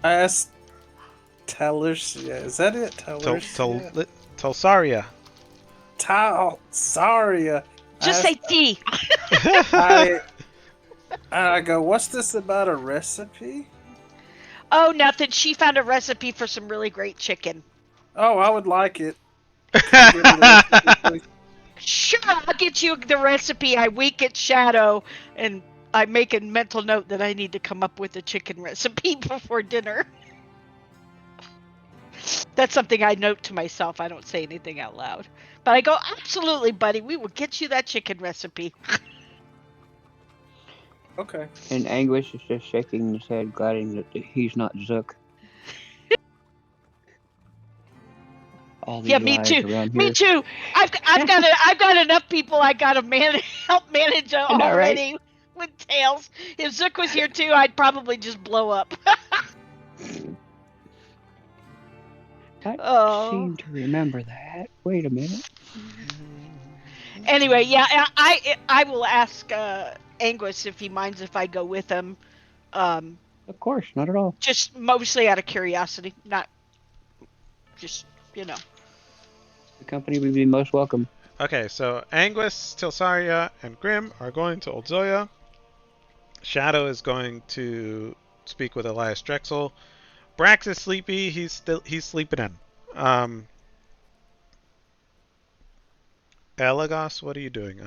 I asked Talusia. Is that it? Talusia? Telsaria. Talsaria. Just say T. I go, what's this about a recipe? Oh, nothing. She found a recipe for some really great chicken. Oh, I would like it. Give me the recipe, please. Sure, I'll get you the recipe. I wink at Shadow, and I make a mental note that I need to come up with a chicken recipe before dinner. That's something I note to myself. I don't say anything out loud. But I go, absolutely, buddy. We will get you that chicken recipe. Okay. And Anguish is just shaking his head, glad that he's not Zook. All these Yeah, me lies too. around Me here. too. I've got enough people I got to help manage know, already with tails. If Zook was here too, I'd probably just blow up. I Oh. seem to remember that. Wait a minute. Anyway, yeah, I will ask Angus if he minds if I go with him. Of course, not at all. Just mostly out of curiosity, not just you know. The company would be most welcome. Okay, so Anguis, Tilsaria, and Grim are going to Old Zoya. Shadow is going to speak with Elias Drexel. Brax is sleepy. He's sleeping in. Elagos, what are you doing?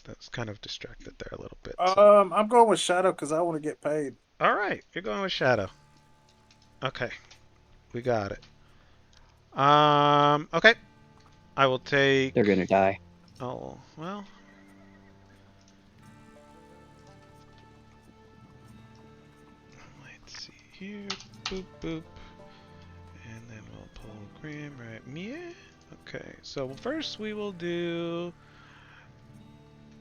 That's kind of distracted there a little bit. So. I'm going with Shadow because I want to get paid. All right, you're going with Shadow. Okay, we got it. Okay, I will take. They're gonna die. Oh well. Let's see here. Boop boop. And then we'll pull Grim right here. Okay, so first we will do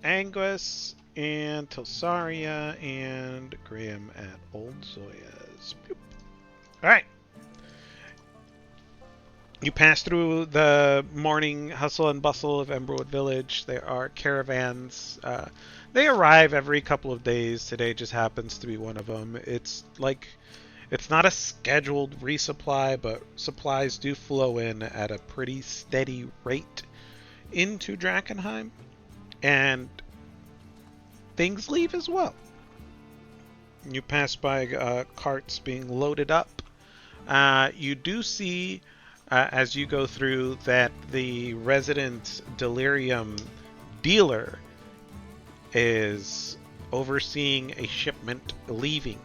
Anguis and Tilsaria and Grim at Old Zoya's. Alright. You pass through the morning hustle and bustle of Emberwood Village. There are caravans. They arrive every couple of days. Today just happens to be one of them. It's not a scheduled resupply, but supplies do flow in at a pretty steady rate into Drakkenheim. And things leave as well. You pass by carts being loaded up. You do see, as you go through, that the resident delirium dealer is overseeing a shipment leaving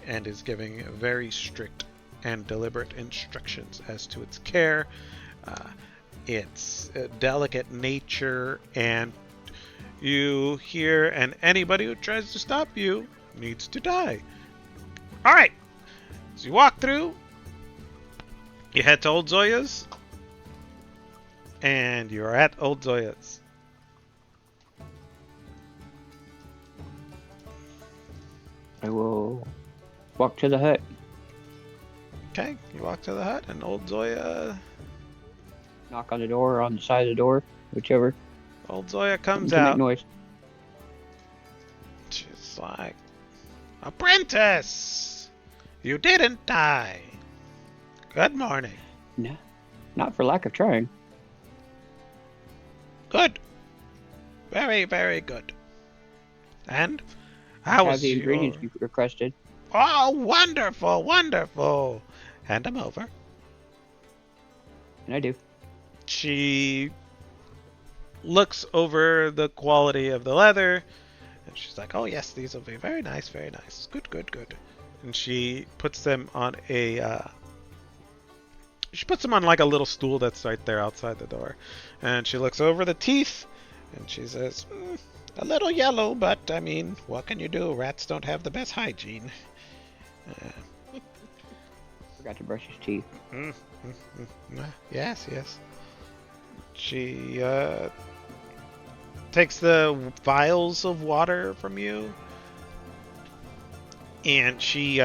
and is giving very strict and deliberate instructions as to its care, its delicate nature, and you hear, and anybody who tries to stop you needs to die. Alright, so you walk through, you head to Old Zoya's, and you're at Old Zoya's. I will walk to the hut. Okay, you walk to the hut, and Old Zoya... Knock on the door or on the side of the door, whichever. Old Zoya comes To make out. noise. She's like, Apprentice! You didn't die. Good morning. No, not for lack of trying. Good. Very, very good. And how Have was the ingredients you requested. Oh, wonderful, wonderful. Hand them over. And I do. She looks over the quality of the leather, and she's like, oh yes, these will be very nice, very nice. Good, good, good. And she puts them on like a little stool that's right there outside the door. And she looks over the teeth, and she says, a little yellow, but I mean, what can you do? Rats don't have the best hygiene. Forgot to brush his teeth. Yes, yes. She takes the vials of water from you, and she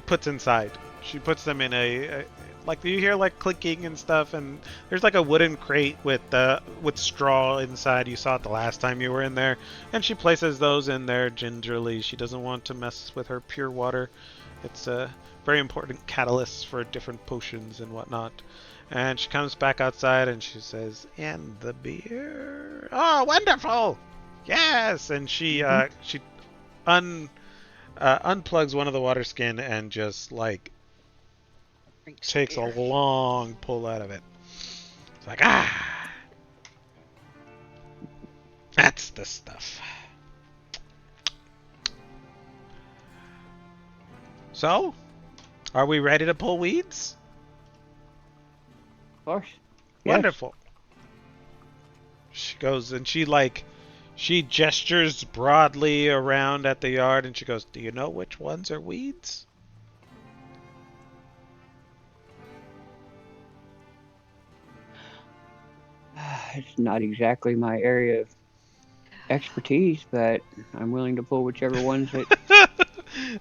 puts inside. She puts them in a like, you hear like clicking and stuff, and there's like a wooden crate with straw inside. You saw it the last time you were in there, and she places those in there gingerly. She doesn't want to mess with her pure water. It's a very important catalyst for different potions and whatnot. And she comes back outside and she says, and the beer. Oh, wonderful! Yes! And she unplugs one of the water skin and just like takes a long pull out of it. It's like, that's the stuff. So, are we ready to pull weeds? Of course. Yes. Wonderful. She goes and she gestures broadly around at the yard, and she goes, do you know which ones are weeds? It's not exactly my area of expertise, but I'm willing to pull whichever ones that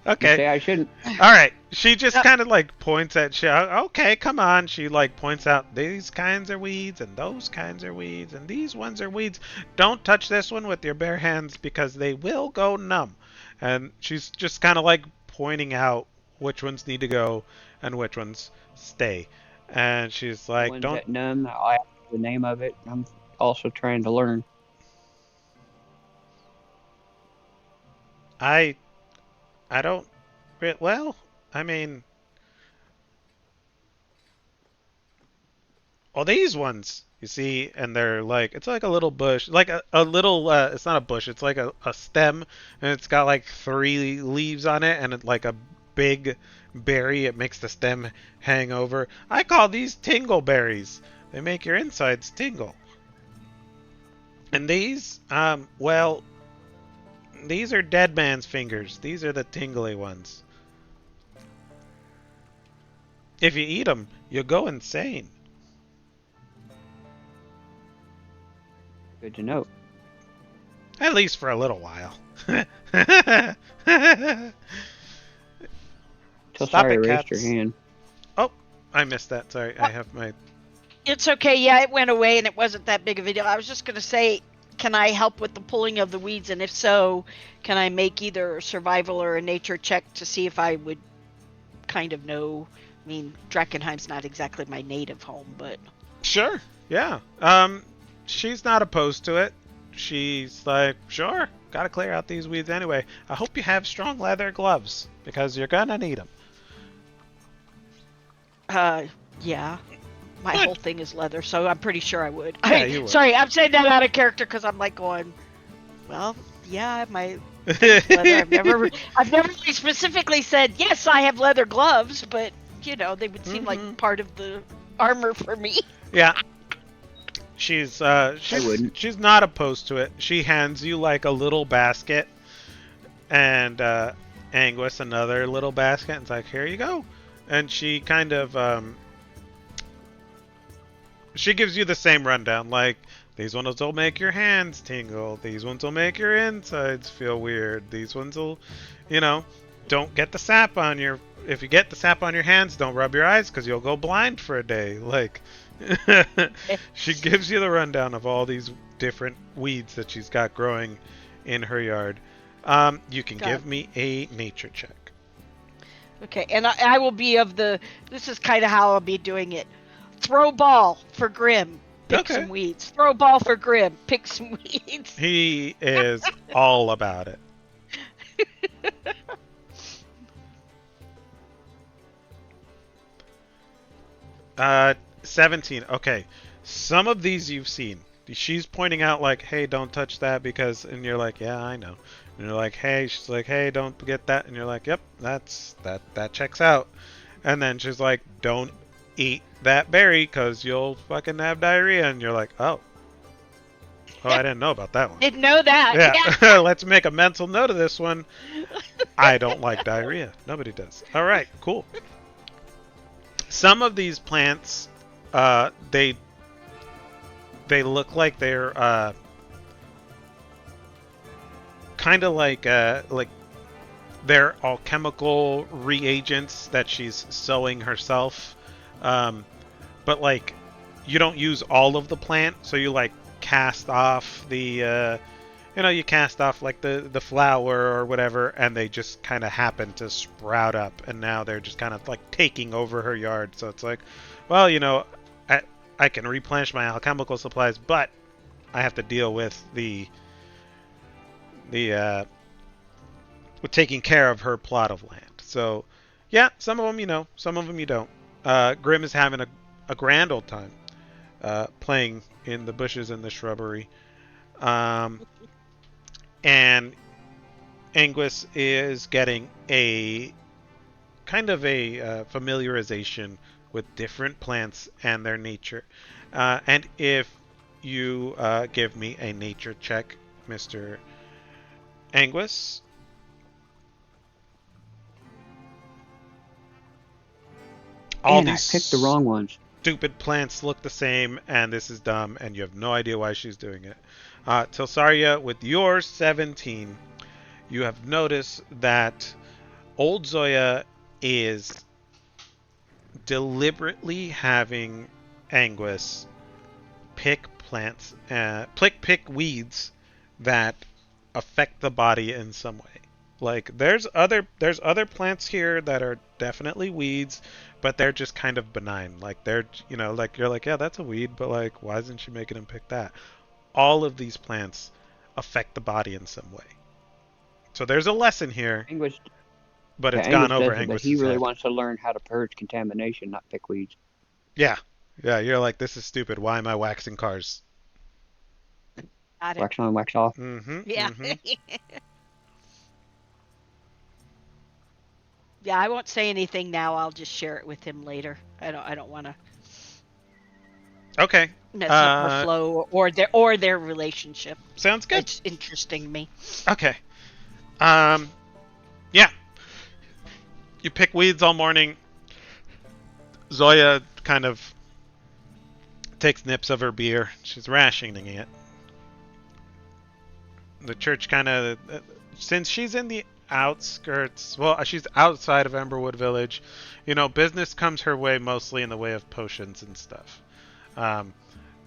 Okay. say I shouldn't. All right. She just kind of like points at you. Okay, come on. She like points out these kinds are weeds and those kinds are weeds and these ones are weeds. Don't touch this one with your bare hands because they will go numb. And she's just kind of like pointing out which ones need to go and which ones stay. And she's The like, ones "Don't that numb, I ask the name of it. I'm also trying to learn. I I don't well, I mean, oh, these ones, you see, and they're like, it's like a little bush, like a little, it's not a bush, it's like a stem, and it's got like 3 leaves on it, and like a big berry. It makes the stem hang over. I call these tingle berries. They make your insides tingle. And these, well, these are dead man's fingers. These are the tingly ones. If you eat them, you'll go insane. Good to know. At least for a little while. Tell Stop Sorry it, raised your cats. hand. Oh, I missed that. Sorry, I have my... It's okay. Yeah, it went away and it wasn't that big of a deal. I was just going to say, can I help with the pulling of the weeds? And if so, can I make either a survival or a nature check to see if I would kind of know? I mean, Drakkenheim's not exactly my native home, but... Sure, yeah. She's not opposed to it. She's like, sure, gotta clear out these weeds anyway. I hope you have strong leather gloves, because you're gonna need them. Yeah. My Good. whole thing is leather, so I'm pretty sure I would. Yeah, you would. Sorry, I'm saying that out of character because I'm like going, well, yeah, my leather. I've never really specifically said yes. I have leather gloves, but you know they would seem like part of the armor for me. Yeah. She's wouldn't. she's not opposed to it. She hands you like a little basket, and Anguis another little basket, and it's like, here you go. And she kind of she gives you the same rundown, like, these ones will make your hands tingle, these ones will make your insides feel weird, these ones will, you know, don't get the sap on your, if you get the sap on your hands, don't rub your eyes because you'll go blind for a day. Like, she gives you the rundown of all these different weeds that she's got growing in her yard. You can give me a nature check. Okay, and I will be of the. This is kind of how I'll be doing it. Throw ball for Grim. Pick Okay. some weeds. Throw ball for Grim. Pick some weeds. He is all about it. 17. Okay. Some of these you've seen. She's pointing out like, hey, don't touch that because, and you're like, yeah, I know. And you're like, hey, she's like, hey, don't get that. And you're like, yep, that checks out. And then she's like, don't eat that berry because you'll fucking have diarrhea. And you're like, oh, I didn't know about that one. Didn't know that. Yeah. Let's make a mental note of this one. I don't like diarrhea. Nobody does. All right, cool. Some of these plants, they look like they're kind of like they're alchemical reagents that she's sewing herself. But like, you don't use all of the plant, so you like cast off the you cast off like the flower or whatever, and they just kind of happen to sprout up, and now they're just kind of like taking over her yard. So it's like, well, I can replenish my alchemical supplies, but I have to deal with with taking care of her plot of land. So yeah, some of them you know, some of them you don't. Grim is having a grand old time playing in the bushes and the shrubbery. And Anguis is getting a kind of a familiarization with different plants and their nature. And if you give me a nature check, Mr. Anguis. All And I these picked the wrong ones. stupid plants look the same, and this is dumb, and you have no idea why she's doing it. Tilsaria, with your 17, you have noticed that Old Zoya is deliberately having Anguis pick plants, pick weeds that affect the body in some way. Like there's other plants here that are definitely weeds, but they're just kind of benign. Like they're like you're like, yeah, that's a weed, but like why isn't she making him pick that? All of these plants affect the body in some way. So there's a lesson here, Anguish, but yeah, it's gone Anguish over does it, but he Anguis's really head. wants to learn how to purge contamination, not pick weeds. Yeah. Yeah, you're like, this is stupid. Why am I waxing cars? Got it. Wax on, wax off. Mm-hmm. Yeah. Mm-hmm. Yeah, I won't say anything now. I'll just share it with him later. I don't want to Okay. mess up our flow or their relationship. Sounds good. It's interesting to me. Okay. Yeah. You pick weeds all morning. Zoya kind of takes nips of her beer. She's rationing it. The church kind of, since she's in the outskirts, well, she's outside of Emberwood Village, business comes her way mostly in the way of potions and stuff.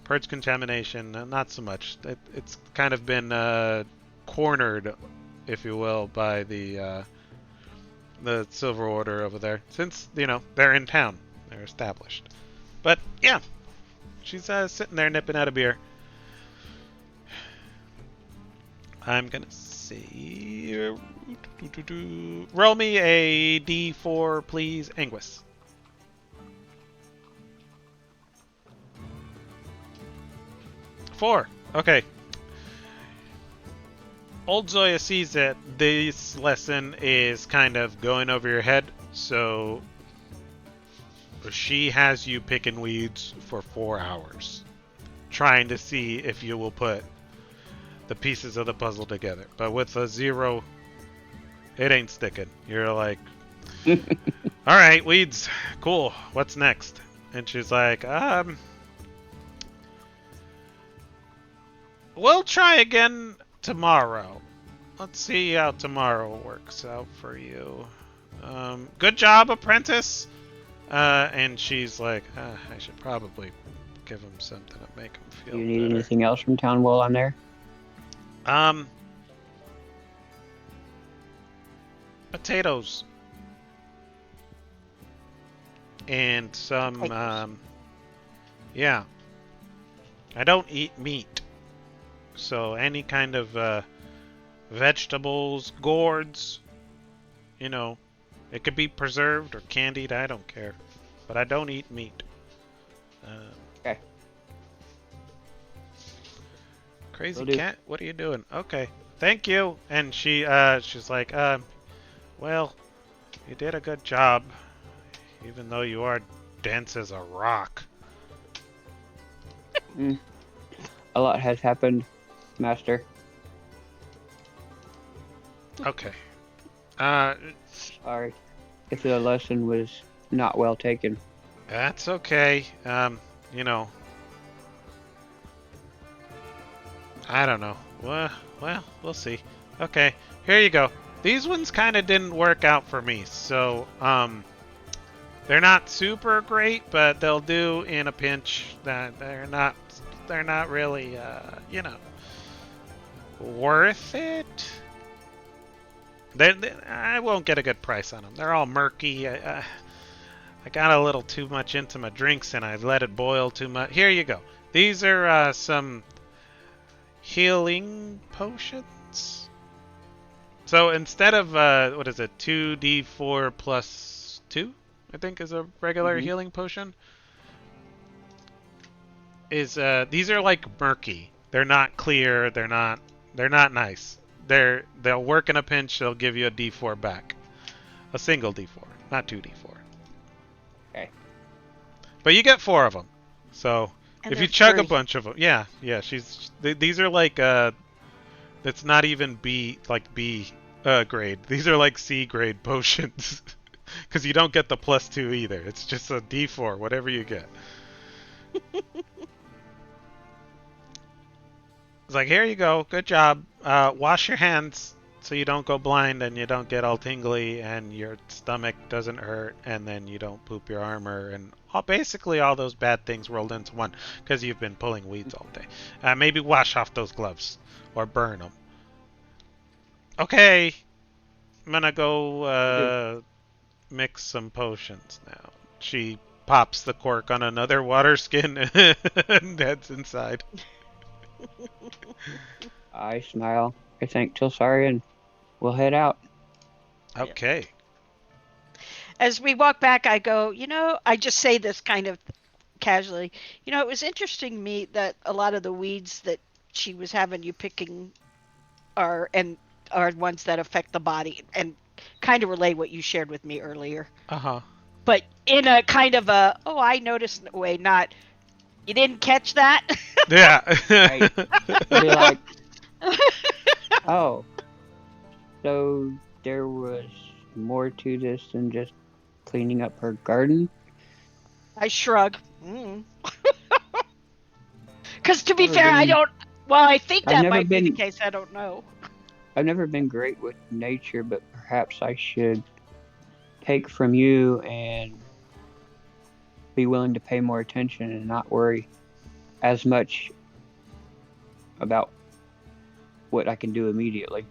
Purge contamination, not so much. It's kind of been cornered, if you will, by the Silver Order over there, since they're in town, they're established. But yeah, she's sitting there nipping out a beer. I'm gonna say, roll me a D4, please, Anguis. 4. Okay. Old Zoya sees that this lesson is kind of going over your head, so she has you picking weeds for 4 hours, trying to see if you will put the pieces of the puzzle together. But with a 0, it ain't sticking. You're like, all right, weeds, cool. What's next? And she's like, we'll try again tomorrow. Let's see how tomorrow works out for you. Good job, apprentice. And she's like, I should probably give him something to make him feel Do you need better. anything else from town while I'm there? Potatoes. And some, yeah. I don't eat meat. So any kind of, vegetables, gourds, it could be preserved or candied, I don't care. But I don't eat meat. Okay. Crazy Will do. cat, what are you doing? Okay, thank you. And she's like, well, you did a good job, even though you are dense as a rock. A lot has happened, Master. Okay. Sorry if the lesson was not well taken. That's okay. I don't know. Well, we'll see. Okay, here you go. These ones kind of didn't work out for me, so they're not super great, but they'll do in a pinch. That they're not really worth it. I won't get a good price on them. They're all murky. I got a little too much into my drinks and I let it boil too much. Here you go. These are some healing potions. So instead of, 2d4 plus 2, I think is a regular healing potion. These are like murky. They're not clear. They're not nice. They'll work in a pinch. They'll give you a D4 back, a single D4, not 2D4. Okay. But you get 4 of them. So And if you they're chug a free. bunch of them, yeah. These are like it's not even B grade. These are like C grade potions because you don't get the +2 either. It's just a D4, whatever you get. It's like, here you go. Good job. Wash your hands. so you don't go blind and you don't get all tingly and your stomach doesn't hurt and then you don't poop your armor and basically all those bad things rolled into one because you've been pulling weeds all day. Maybe wash off those gloves or burn them. Okay, I'm gonna go mix some potions now. She pops the cork on another water skin and heads inside. I smile. I thank Tilsari and we'll head out. Okay. As we walk back, I go, I just say this kind of casually. It was interesting to me that a lot of the weeds that she was having you picking are ones that affect the body and kind of relay what you shared with me earlier. Uh-huh. But in a kind of a, I noticed way, not, you didn't catch that? Yeah. Right. Be like, oh, so there was more to this than just cleaning up her garden? I shrug. Because to be Never fair, I been- don't, I think I've that never might be the been- case. I don't know. I've never been great with nature, but perhaps I should take from you and be willing to pay more attention and not worry as much about what I can do immediately.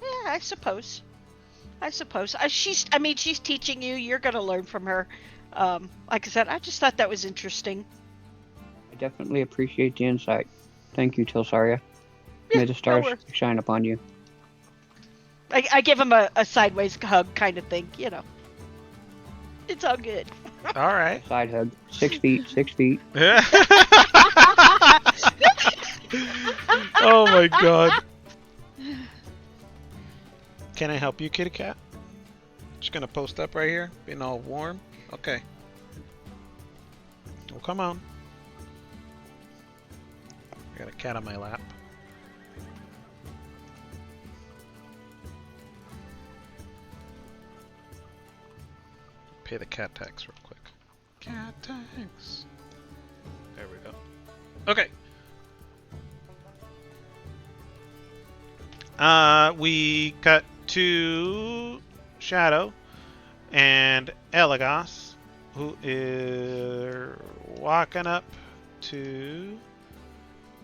Yeah, I suppose. She's teaching you. You're going to learn from her. Like I said, I just thought that was interesting. I definitely appreciate the insight. Thank you, Tilsaria. Yeah, May the stars no worries. shine upon you. I give him a sideways hug kind of thing, It's all good. All right. Side hug. 6 feet, 6 feet. Oh my god. Can I help you, kitty cat? Just gonna post up right here, being all warm. Okay. Well, come on. I got a cat on my lap. Pay the cat tax real quick. Cat tax. There we go. Okay. We cut to Shadow and Elagos, who is walking up to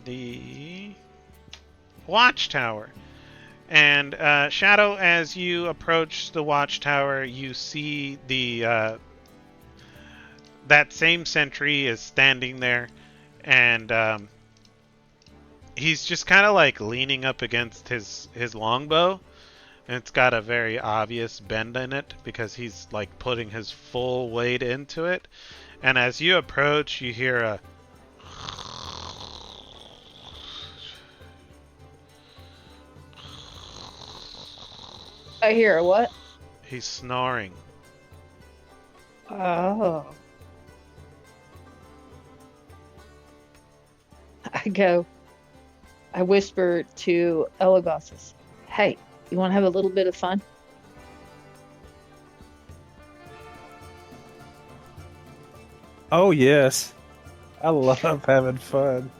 the watchtower. And Shadow, as you approach the watchtower, you see the that same sentry is standing there, and he's just kind of like leaning up against his longbow, and it's got a very obvious bend in it because he's like putting his full weight into it. And as you approach, you hear a I hear a what? he's snoring. Oh. I whisper to Elagos, hey, you want to have a little bit of fun? Oh yes, I love having fun.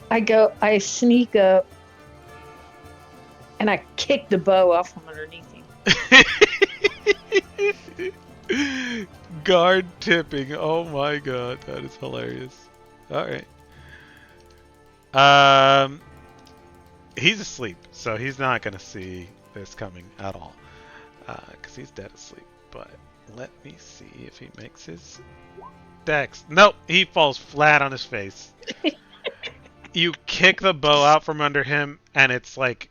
I sneak up and I kick the bow off from underneath him. Guard tipping. Oh my god, that is hilarious. Alright. He's asleep, so he's not gonna see this coming at all. Because he's dead asleep. But let me see if he makes his dex. Nope, he falls flat on his face. You kick the bow out from under him, and it's like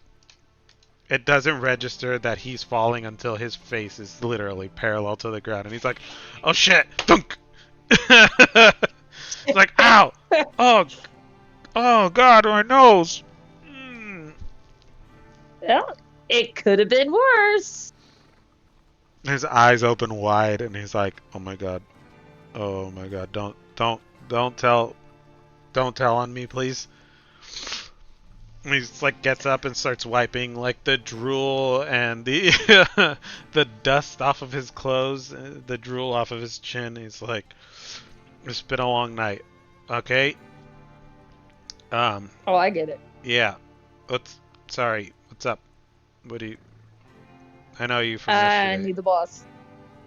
it doesn't register that he's falling until his face is literally parallel to the ground, and he's like, "Oh shit!" Dunk. It's like, "Ow! Oh god, my nose!" Well, it could have been worse. His eyes open wide, and he's like, "Oh my god, don't tell on me, please." And he's like gets up and starts wiping like the drool and the the dust off of his clothes, the drool off of his chin. He's like, "It's been a long night, okay." Oh, I get it. Yeah, let's Sorry, what's up? What do you... I know you from I yesterday. need the boss.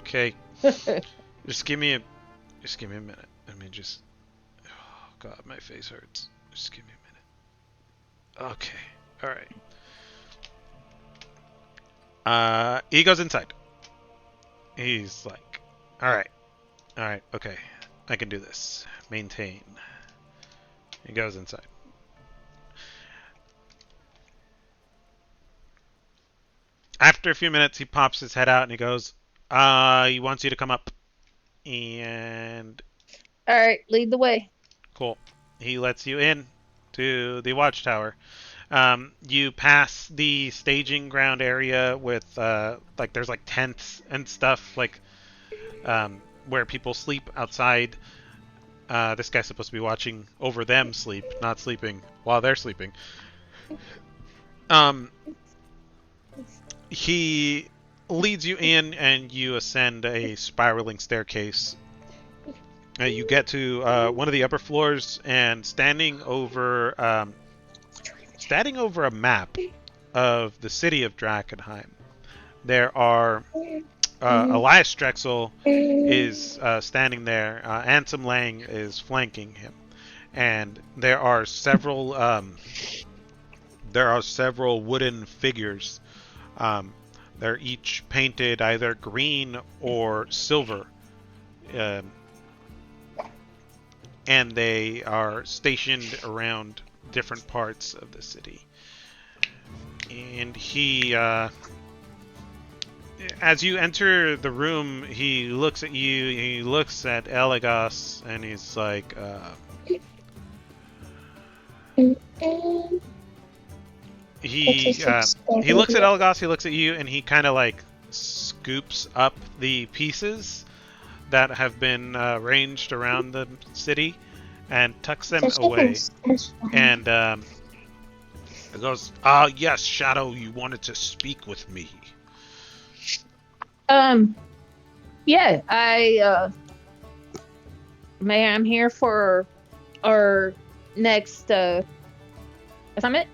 Okay, just give me a minute. Let me just... Oh, God, my face hurts. Just give me a minute. Okay, alright. He goes inside. He's like, alright, okay. I can do this. Maintain. He goes inside. After a few minutes, he pops his head out and he goes, he wants you to come up. And All right, lead the way. cool. He lets you in to the watchtower. You pass the staging ground area with, like, there's like tents and stuff, like, where people sleep outside. This guy's supposed to be watching over them sleep, not sleeping while they're sleeping. He leads you in and you ascend a spiraling staircase. You get to one of the upper floors, and standing over a map of the city of Drakkenheim, there are Elias Drexel is standing there. Ansem Lang is flanking him, and there are several wooden figures. They're each painted either green or silver, and they are stationed around different parts of the city. And he, as you enter the room, he looks at you, he looks at Elagos, and he's like, he looks at Elagos, he looks at you, and he kind of like scoops up the pieces that have been ranged around the city and tucks them away. And it goes, yes, Shadow, you wanted to speak with me. Yeah, I'm here for our next assignment,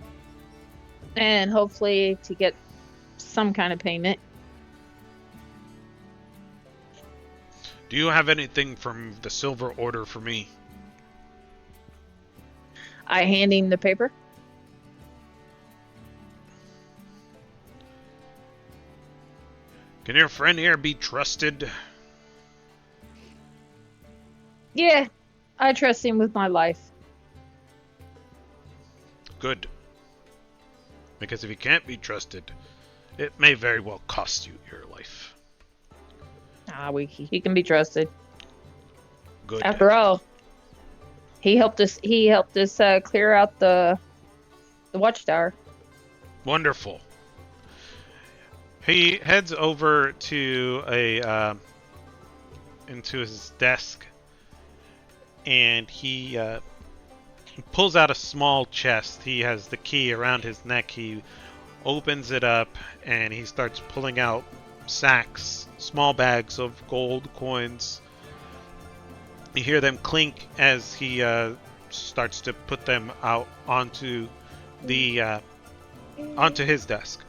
and hopefully to get some kind of payment. Do you have anything from the Silver Order for me? I hand him the paper. Can your friend here be trusted? Yeah, I trust him with my life. Good. Because if he can't be trusted, it may very well cost you your life. He can be trusted. Good. After all, he helped us clear out the watchtower. Wonderful. He heads over to into his desk, and he pulls out a small chest. He has the key around his neck. He opens it up, and he starts pulling out sacks, small bags of gold coins. You hear them clink as he starts to put them out onto his desk.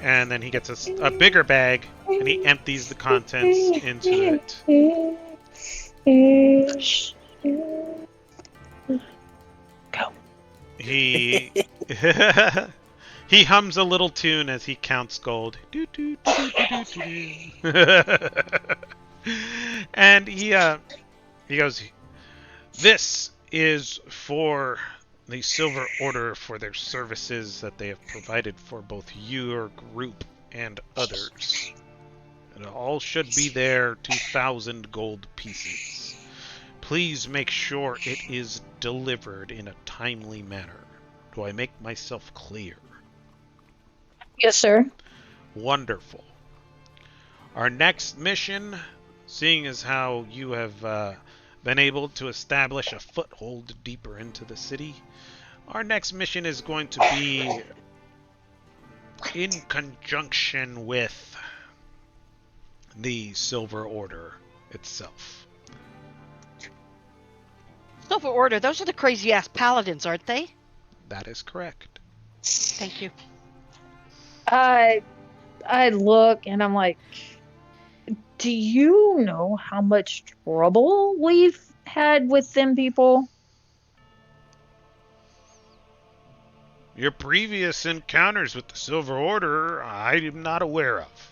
And then he gets a bigger bag, and he empties the contents into it. Go. He he hums a little tune as he counts gold. And he goes, "This is for the Silver Order for their services that they have provided for both your group and others. It all should be there, 2,000 gold pieces. Please make sure it is delivered in a timely manner. Do I make myself clear?" Yes, sir. Wonderful. Our next mission, seeing as how you have been able to establish a foothold deeper into the city, our next mission is going to be in conjunction with the Silver Order itself. Silver Order, those are the crazy ass paladins, aren't they? That is correct. Thank you. I look and I'm like, do you know how much trouble we've had with them people? Your previous encounters with the Silver Order, I am not aware of.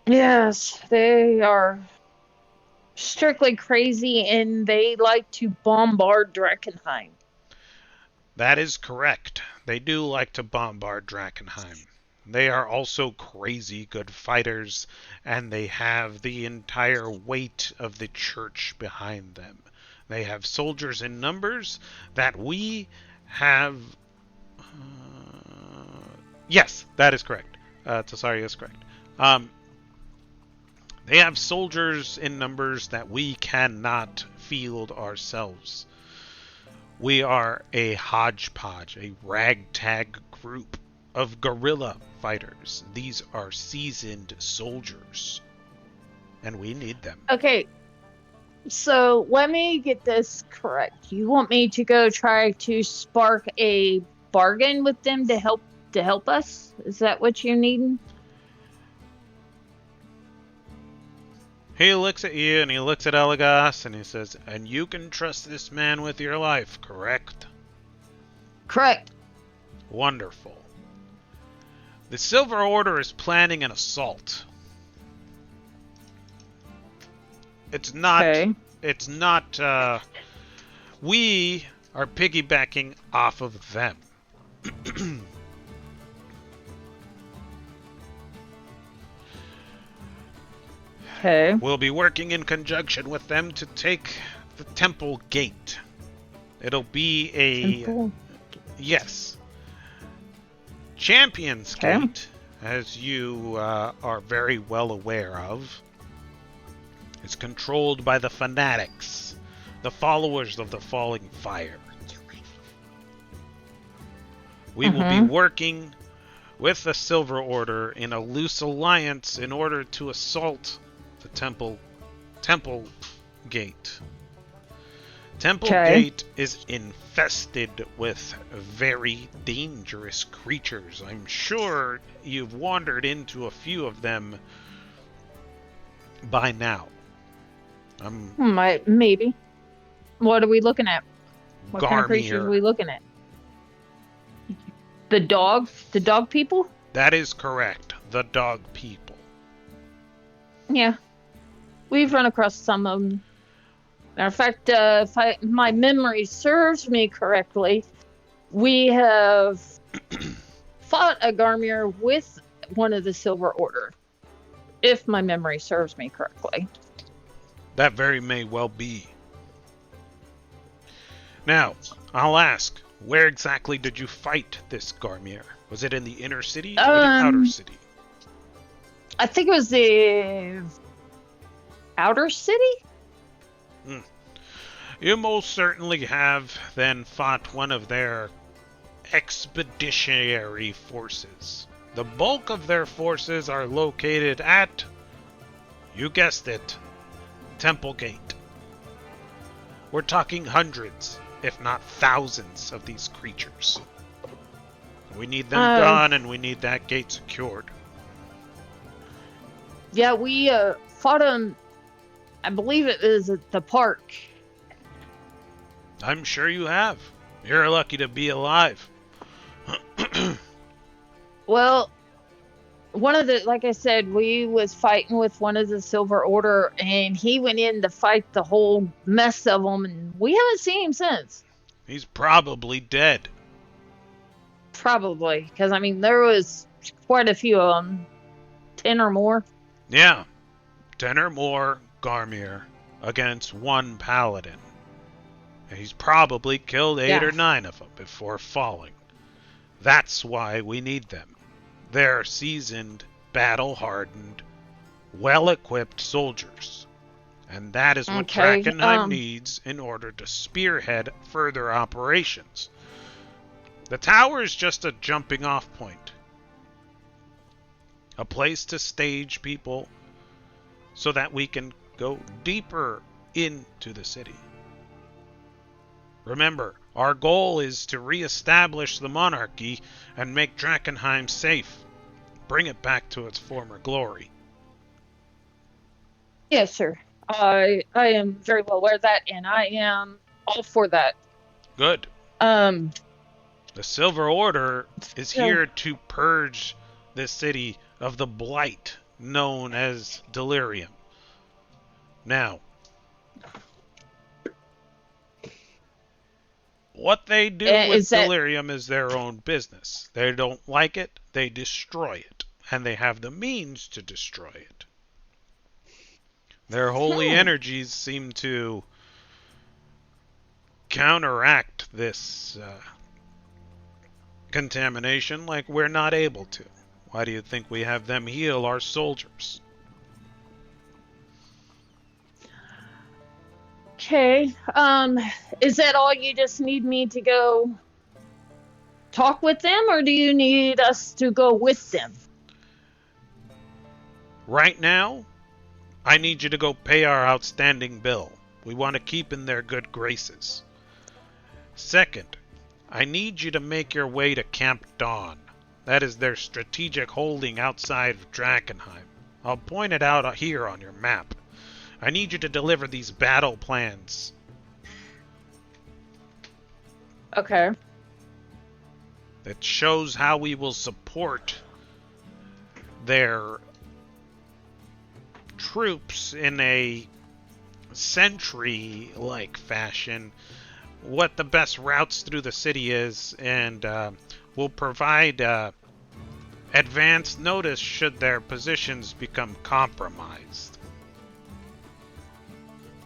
Yes, they are strictly crazy and they like to bombard Drakkenheim. That is correct. They do like to bombard Drakkenheim. They are also crazy good fighters, and they have the entire weight of the church behind them. They have soldiers in numbers that we have. Yes, that is correct. Tasari is correct. They have soldiers in numbers that we cannot field ourselves. We are a hodgepodge, a ragtag group of guerrilla fighters. These are seasoned soldiers, and we need them. Okay, so let me get this correct. You want me to go try to spark a bargain with them to help us? Is that what you need? He looks at you and he looks at Elagos and he says, "And you can trust this man with your life, correct?" Correct. Wonderful. The Silver Order is planning an assault. It's not. Okay. It's not. We are piggybacking off of them. Okay. We'll be working in conjunction with them to take the Temple Gate. It'll be a Temple. yes. Champion's Okay. Gate, as you are very well aware of, is controlled by the fanatics, the followers of the Falling Fire. We will be working with the Silver Order in a loose alliance in order to assault the Temple Gate. Temple Okay. Gate is infested with very dangerous creatures. I'm sure you've wandered into a few of them by now. Maybe. What are we looking at? What kind of creatures are we Garmier. looking at? The dog people? That is correct. The dog people. Yeah. We've run across some of them. Matter of fact, if my memory serves me correctly, we have fought a Garmier with one of the Silver Order. If my memory serves me correctly. That very may well be. Now, I'll ask, where exactly did you fight this Garmier? Was it in the inner city or the outer city? I think it was the outer city? You most certainly have then fought one of their expeditionary forces. The bulk of their forces are located at, you guessed it, Temple Gate. We're talking hundreds, if not thousands, of these creatures. We need them gone, and we need that gate secured. Yeah, we fought them. I believe it was at the park. I'm sure you have. You're lucky to be alive. Well, like I said, we was fighting with one of the Silver Order, and he went in to fight the whole mess of them, and we haven't seen him since. He's probably dead. Probably, because I mean, there was quite a few of them, 10 or more. Yeah, 10 or more Garmier against one paladin. He's probably killed 8 or 9 of them before falling. That's why we need them. They're seasoned, battle-hardened, well-equipped soldiers. And that is what Drakkenheim needs in order to spearhead further operations. The tower is just a jumping-off point. A place to stage people so that we can go deeper into the city. Remember, our goal is to re-establish the monarchy and make Drakkenheim safe. Bring it back to its former glory. Yes, sir. I am very well aware of that, and I am all for that. Good. Um, The Silver Order is so, here to purge this city of the blight known as delirium. Now, what they do with is that delirium is their own business. They don't like it, they destroy it, and they have the means to destroy it. Their holy energies seem to counteract this contamination like we're not able to. Why do you think we have them heal our soldiers? okay? Is that all you just need me to go talk with them, or do you need us to go with them? Right now, I need you to go pay our outstanding bill. We want to keep in their good graces. Second, I need you to make your way to Camp Dawn. That is their strategic holding outside of Drakkenheim. I'll point it out here on your map. I need you to deliver these battle plans. Okay. That shows how we will support their troops in a sentry-like fashion, what the best routes through the city is, and will provide advance notice should their positions become compromised.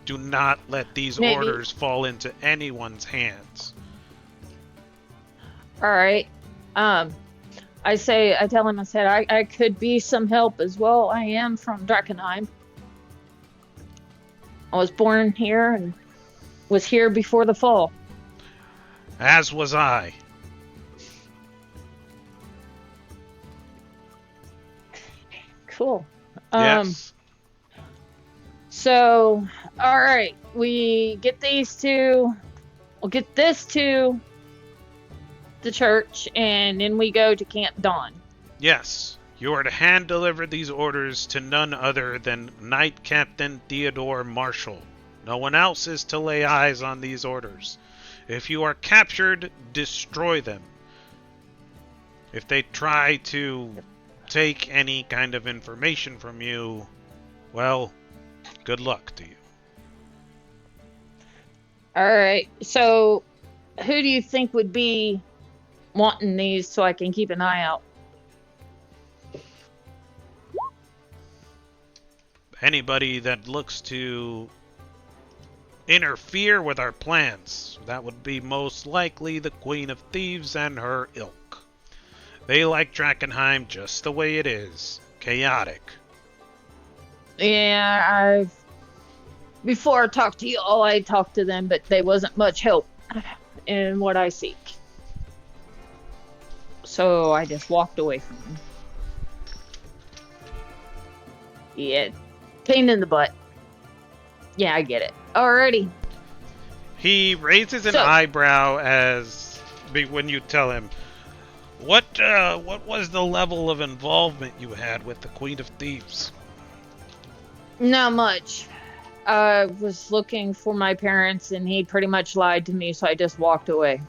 Do not let these Maybe. orders fall into anyone's hands. All right. I tell him, I said, I could be some help as well. I am from Drakkenheim. I was born here and was here before the fall. As was I. Cool. Yes. So, all right, we get these two. We'll get this to the church, and then we go to Camp Dawn. Yes. You are to hand deliver these orders to none other than Knight Captain Theodore Marshall. No one else is to lay eyes on these orders. If you are captured, destroy them. If they try to take any kind of information from you, well, good luck to you. All right. So, who do you think would be wanting these so I can keep an eye out? Anybody that looks to interfere with our plans, that would be most likely the Queen of Thieves and her ilk. They like Drakkenheim just the way it is, chaotic. Yeah, before I talked to you all, I talked to them, but they wasn't much help in what I seek. So I just walked away from them. Yeah, pain in the butt. Yeah, I get it. Alrighty. He raises an eyebrow as when you tell him, what was the level of involvement you had with the Queen of Thieves? Not much. I was looking for my parents, and he pretty much lied to me, so I just walked away.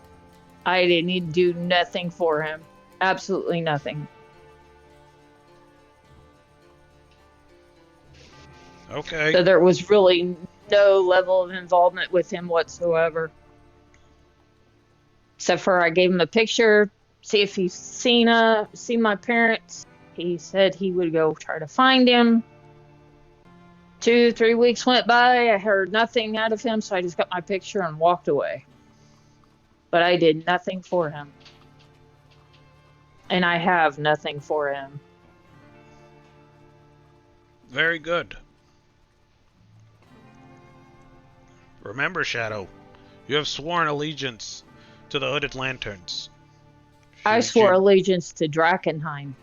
I didn't need to do nothing for him. Absolutely nothing. Okay. So there was really no level of involvement with him whatsoever. Except for I gave him a picture, see if he's seen my parents. He said he would go try to find him. 2-3 weeks went by. I heard nothing out of him, so I just got my picture and walked away. But I did nothing for him. And I have nothing for him. Very good. Remember, Shadow, you have sworn allegiance to the Hooded Lanterns. I swore allegiance to Drakkenheim.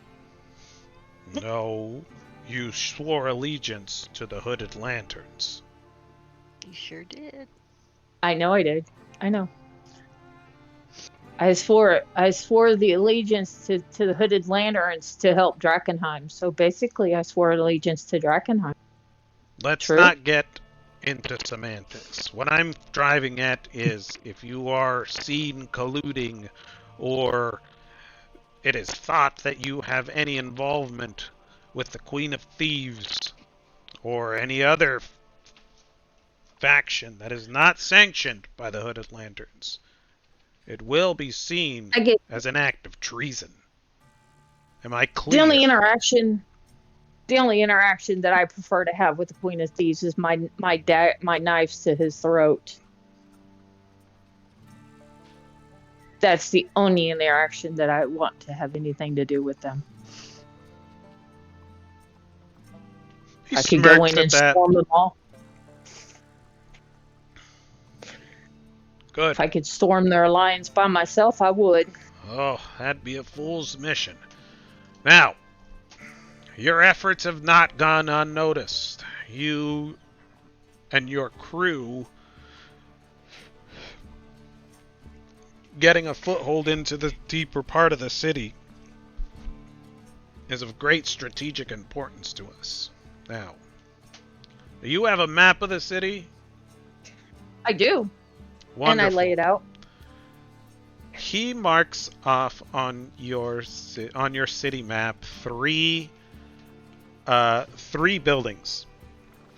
No, you swore allegiance to the Hooded Lanterns. You sure did. I know I did. I know. I swore the allegiance to the Hooded Lanterns to help Drakkenheim. So basically, I swore allegiance to Drakkenheim. Let's True? not get into semantics. What I'm driving at is if you are seen colluding or it is thought that you have any involvement with the Queen of Thieves or any other faction that is not sanctioned by the Hooded Lanterns, it will be seen I get as an act of treason. Am I the clear? only interaction that I prefer to have with the Queen of Thieves is my knives to his throat. That's the only interaction that I want to have anything to do with them. He I could go smirks in at and that. storm them all. Good. If I could storm their alliance by myself, I would. Oh, that'd be a fool's mission. Now, your efforts have not gone unnoticed. You and your crew getting a foothold into the deeper part of the city is of great strategic importance to us. Now, do you have a map of the city? I do. Wonderful. And I lay it out. He marks off on your city map three buildings.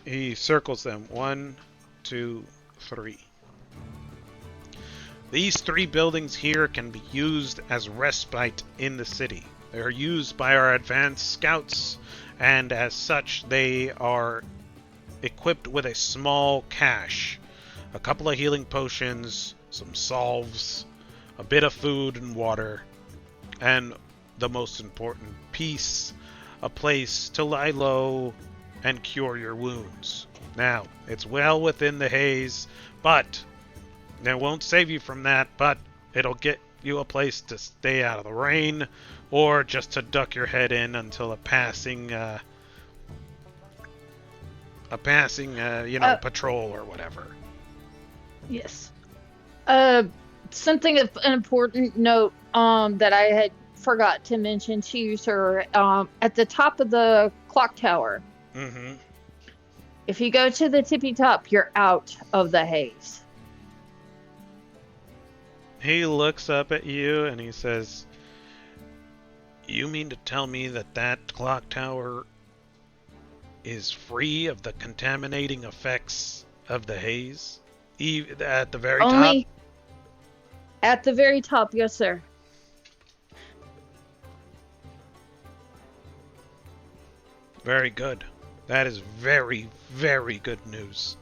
He circles them. 1, 2, 3. These 3 buildings here can be used as respite in the city. They are used by our advanced scouts, and as such, they are equipped with a small cache. A couple of healing potions, some salves, a bit of food and water, and the most important piece, a place to lie low and cure your wounds. Now, it's well within the haze, but it won't save you from that, but it'll get you a place to stay out of the rain, or just to duck your head in until a passing patrol or whatever. Yes. Something of an important note that I had forgot to mention to you, sir. At the top of the clock tower. Mm-hmm. If you go to the tippy top, you're out of the haze. He looks up at you and he says, "You mean to tell me that that clock tower is free of the contaminating effects of the haze? At the very Only top?" at the very top, yes, sir. Very good. That is very, very good news.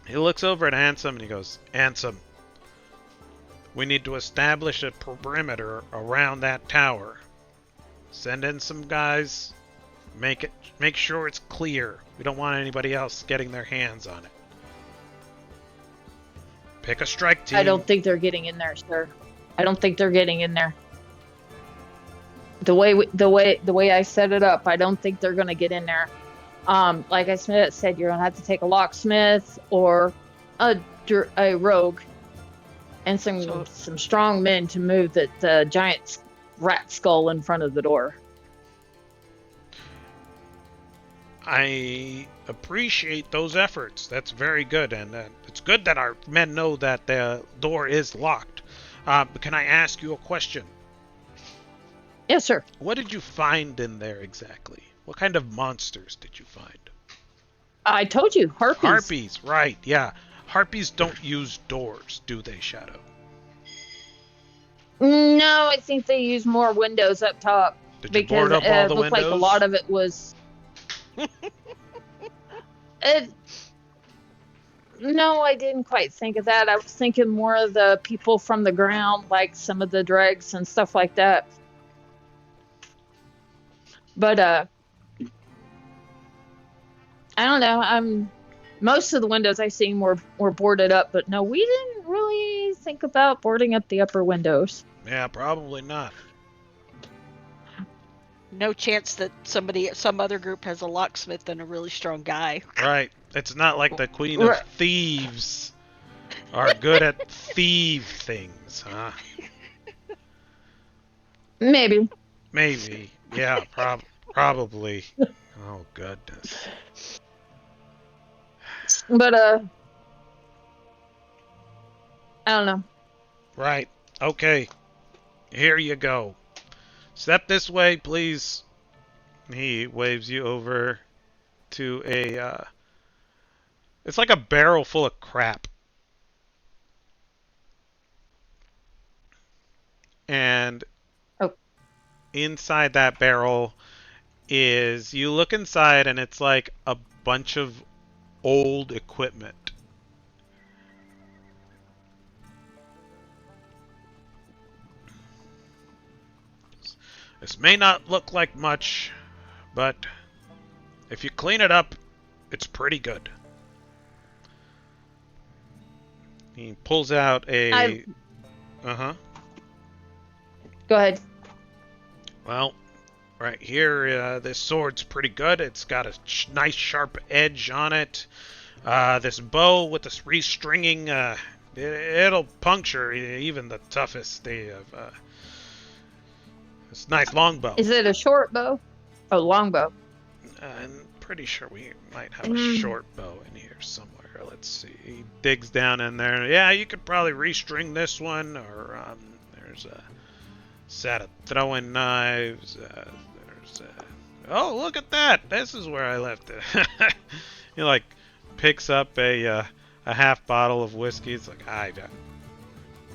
He looks over at Ansem and he goes, "Ansem, we need to establish a perimeter around that tower. Send in some guys. Make sure it's clear. We don't want anybody else getting their hands on it. Pick a strike team." I don't think they're getting in there, sir. I don't think they're getting in there. The way I set it up, I don't think they're gonna get in there. Like I said, you're gonna have to take a locksmith or a rogue and some strong men to move the giant rat skull in front of the door. I appreciate those efforts. That's very good, and it's good that our men know that the door is locked. But can I ask you a question? Yes, sir. What did you find in there exactly? What kind of monsters did you find? I told you, harpies. Harpies, right, yeah. Harpies don't use doors, do they, Shadow? No, I think they use more windows up top. Did you board up all it the looked windows? like a lot of it was... No, I didn't quite think of that. I was thinking more of the people from the ground, like some of the dregs and stuff like that. But I don't know. Most of the windows I seen were boarded up, but no, we didn't really think about boarding up the upper windows. Yeah, probably not. No chance that some other group has a locksmith and a really strong guy. Right. It's not like the Queen of Thieves are good at thieve things, huh? Maybe. Maybe. Yeah, probably. Oh, goodness. But I don't know. Right. Okay. Here you go. Step this way, please. He waves you over to it's like a barrel full of crap. And Oh, inside that barrel is, you look inside and it's like a bunch of old equipment. This may not look like much, but if you clean it up, it's pretty good. He pulls out I a... Uh-huh. go ahead. Well, right here, this sword's pretty good. It's got a nice sharp edge on it. This bow with this restringing, it'll puncture even the toughest of... It's a nice long bow. Is it a short bow? Oh, long bow. I'm pretty sure we might have a short bow in here somewhere. Let's see. He digs down in there. Yeah, you could probably restring this one, or there's a set of throwing knives. Oh, look at that! This is where I left it. He like picks up a half bottle of whiskey. It's like, I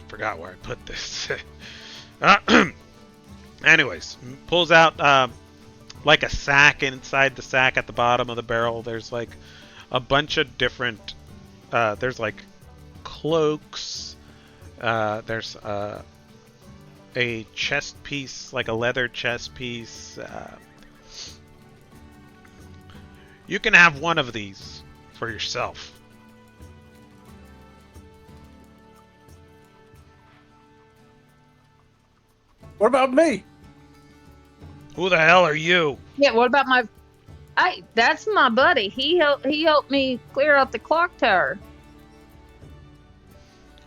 forgot where I put this. Anyways, pulls out like a sack. Inside the sack at the bottom of the barrel, there's like a bunch of different, there's like cloaks, there's a chest piece, like a leather chest piece. You can have one of these for yourself. What about me? Who the hell are you? Yeah. What about my? That's my buddy. He helped me clear out the clock tower.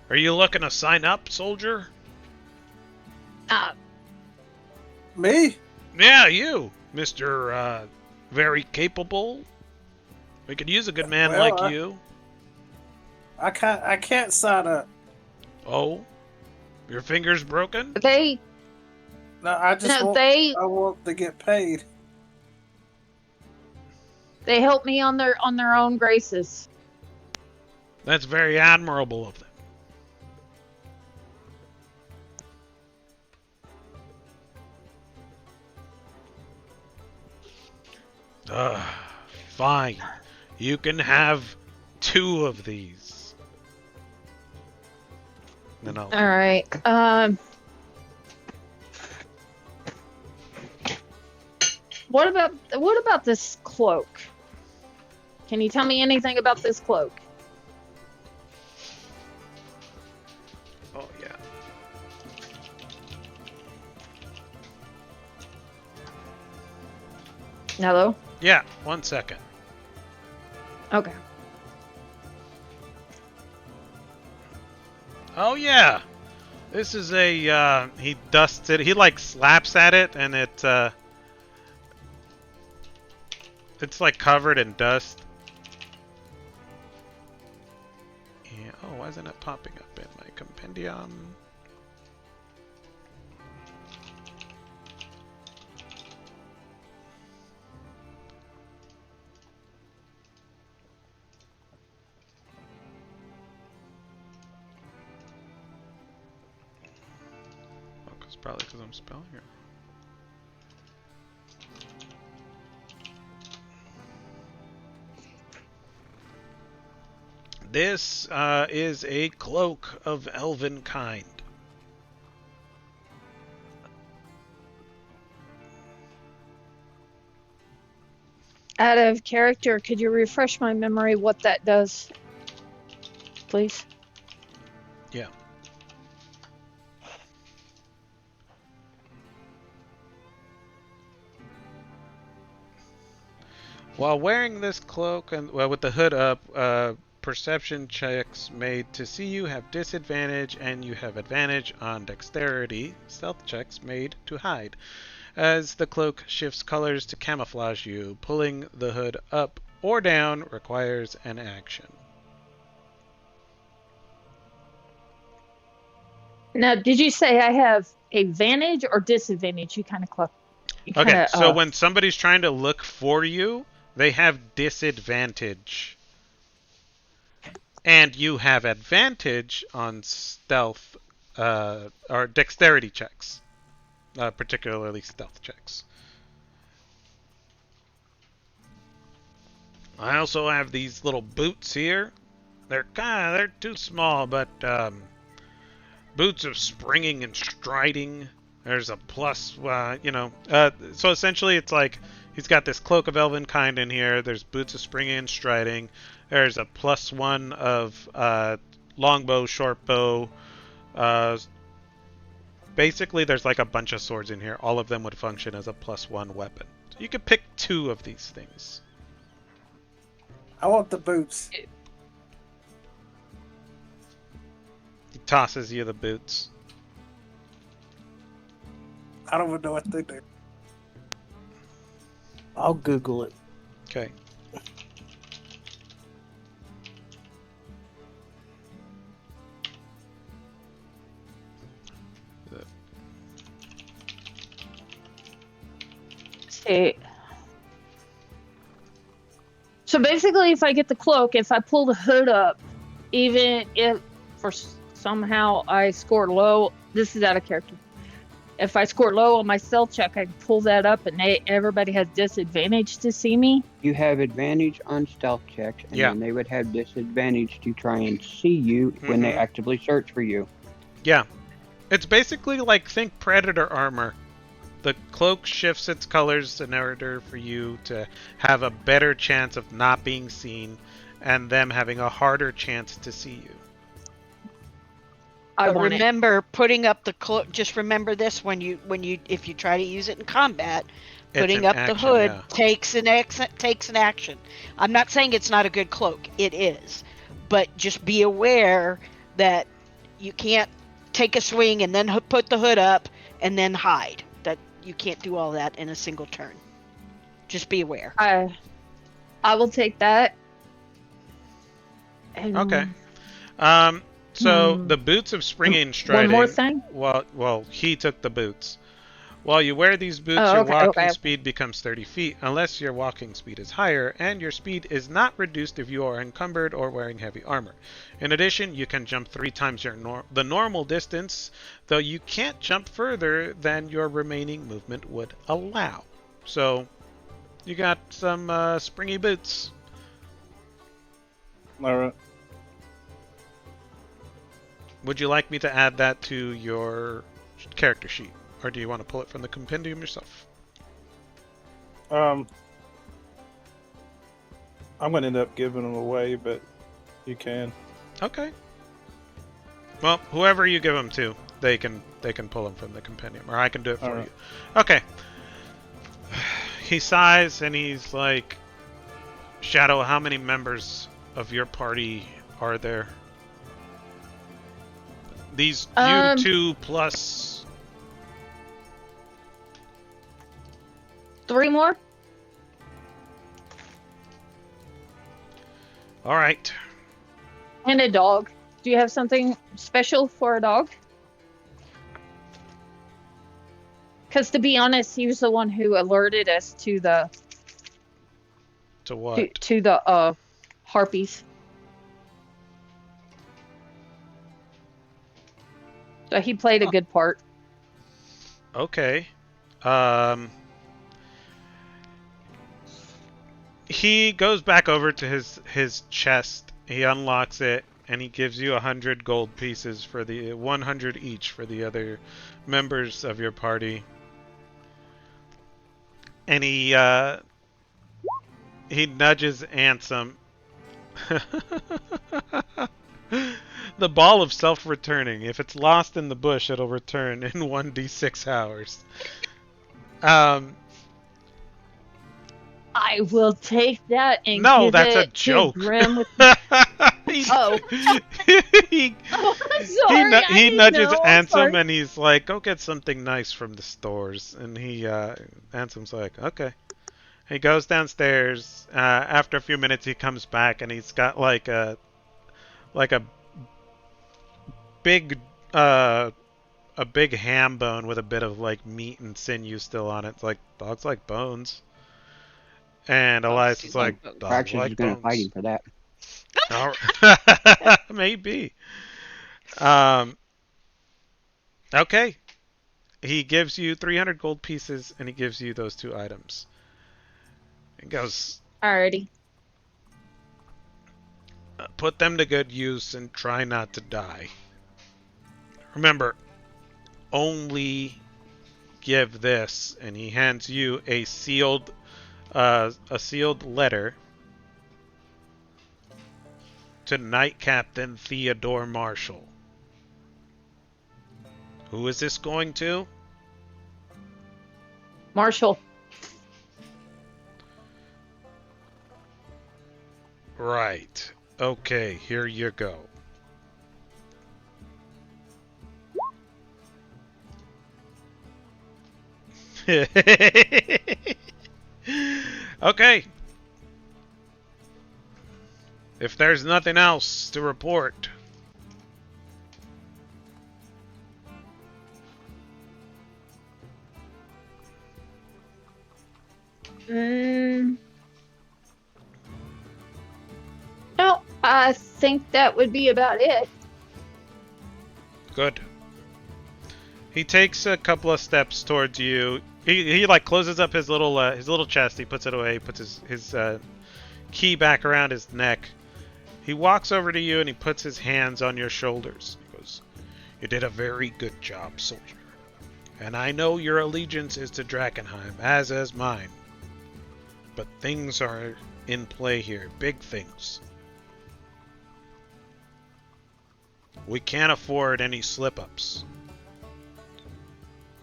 Are you looking to sign up, soldier? Me? Yeah, you, Mr. Very capable. We could use a good man like you. I can't sign up. Oh, your finger's broken? No, I just I want to get paid. They help me on their own graces. That's very admirable of them. Fine. You can have 2 of these. Then I'll... All right. What about this cloak? Can you tell me anything about this cloak? Oh, yeah. Hello? Yeah, 1 second. Okay. Oh, yeah. This is a, he dusts it. He, like, slaps at it, and it's like covered in dust. Yeah. Oh, why isn't it popping up in my compendium? Oh, probably because I'm spelling it. This is a cloak of elven kind. Out of character, could you refresh my memory what that does, please? Yeah. While wearing this cloak and with the hood up, perception checks made to see you have disadvantage, and you have advantage on dexterity stealth checks made to hide. As the cloak shifts colors to camouflage you, pulling the hood up or down requires an action. Now, did you say I have advantage or disadvantage? You kind of Okay, so when somebody's trying to look for you, they have disadvantage. And you have advantage on stealth or dexterity checks, particularly stealth checks. I also have these little boots here. They're too small, but boots of springing and striding. There's a plus, so essentially it's like he's got this cloak of elven kind in here. There's boots of springing and striding. There's a +1 of longbow, shortbow. Basically, there's like a bunch of swords in here. All of them would function as a +1 weapon. So you could pick 2 of these things. I want the boots. He tosses you the boots. I don't even know what they do. I'll Google it. Okay. see. So basically, if I get the cloak, if I pull the hood up, even if for somehow I score low, this is out of character. If I score low on my stealth check, I can pull that up, and everybody has disadvantage to see me. You have advantage on stealth checks, and then they would have disadvantage to try and see you when they actively search for you. Yeah. It's basically like, think Predator armor. The cloak shifts its colors in order for you to have a better chance of not being seen, and them having a harder chance to see you. But remember, putting up the cloak. Just remember this: when you, if you try to use it in combat, putting up the hood takes an action. I'm not saying it's not a good cloak; it is, but just be aware that you can't take a swing and then put the hood up and then hide. That you can't do all that in a single turn. Just be aware. I will take that. And okay. So the boots of springing and striding. One more thing? Well, he took the boots. While you wear these boots, your walking speed becomes 30 feet, unless your walking speed is higher, and your speed is not reduced if you are encumbered or wearing heavy armor. In addition, you can jump 3 times the normal distance, though you can't jump further than your remaining movement would allow. So, you got some springy boots. Alright. Would you like me to add that to your character sheet? Or do you want to pull it from the compendium yourself? I'm going to end up giving them away, but you can. Okay. Well, whoever you give them to, they can pull them from the compendium, or I can do it for you. Okay. He sighs and he's like, Shadow, how many members of your party are there? These you 2 plus 3 more. All right. And a dog. Do you have something special for a dog? Because to be honest, he was the one who alerted us to the... To what? To the harpies. So he played a good part. Okay. He goes back over to his chest. He unlocks it, and he gives you 100 gold pieces for the 100 each for the other members of your party. And he nudges Ansem. The ball of self-returning. If it's lost in the bush, it'll return in 1d6 hours. I will take that and no, give that's it a joke. To Grim with... Oh. he, Oh, I'm sorry. I he didn't nudges know. I'm Ansem sorry. and he's like, "Go get something nice from the stores." And Ansem's like, "Okay." He goes downstairs. After a few minutes, he comes back and he's got like big uh a big ham bone with a bit of like meat and sinew still on it. It's like dogs like bones. And Dogs Elias do is like, like bones. dogs Praxis is like going to fight bones. him for that. All maybe. Um, okay. He gives you 300 gold pieces and he gives you those two items. He goes, Alrighty. put them to good use and try not to die. Remember, only give this, and he hands you a sealed letter to Knight Captain Theodore Marshall. Who is this going to? Marshall. Right. Okay, here you go. Okay. If there's nothing else to report. No, I think that would be about it. Good. He takes a couple of steps towards you. He like closes up his little chest. He puts it away. Puts his key back around his neck. He walks over to you and he puts his hands on your shoulders. He goes, "You did a very good job, soldier. And I know your allegiance is to Drakkenheim, as is mine. But things are in play here, big things. We can't afford any slip-ups.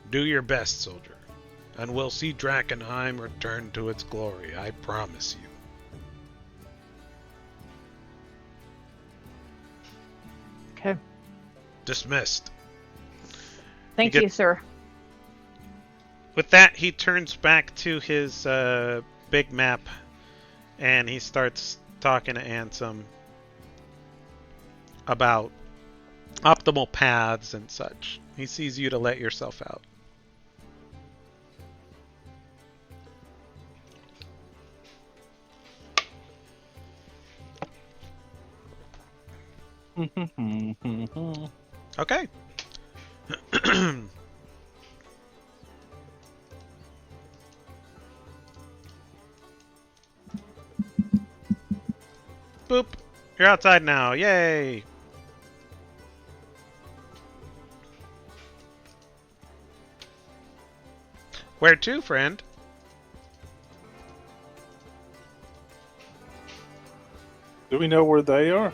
Do your best, soldier, and we'll see Drakkenheim return to its glory, I promise you." Okay. Dismissed. Thank You you, sir. With that, he turns back to his big map, and he starts talking to Ansem about optimal paths and such. He sees you to let yourself out. Okay. Boop. You're outside now. Yay. Where to, friend? Do we know where they are?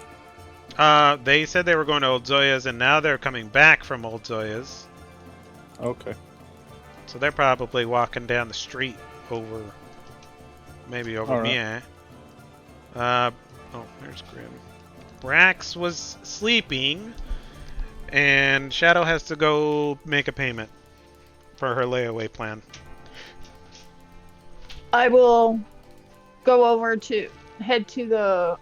They said they were going to Old Zoya's, and now they're coming back from Old Zoya's. Okay. So they're probably walking down the street over, maybe over All right. Mia. Oh, there's Grim. Brax was sleeping, and Shadow has to go make a payment for her layaway plan. I will go over to head to the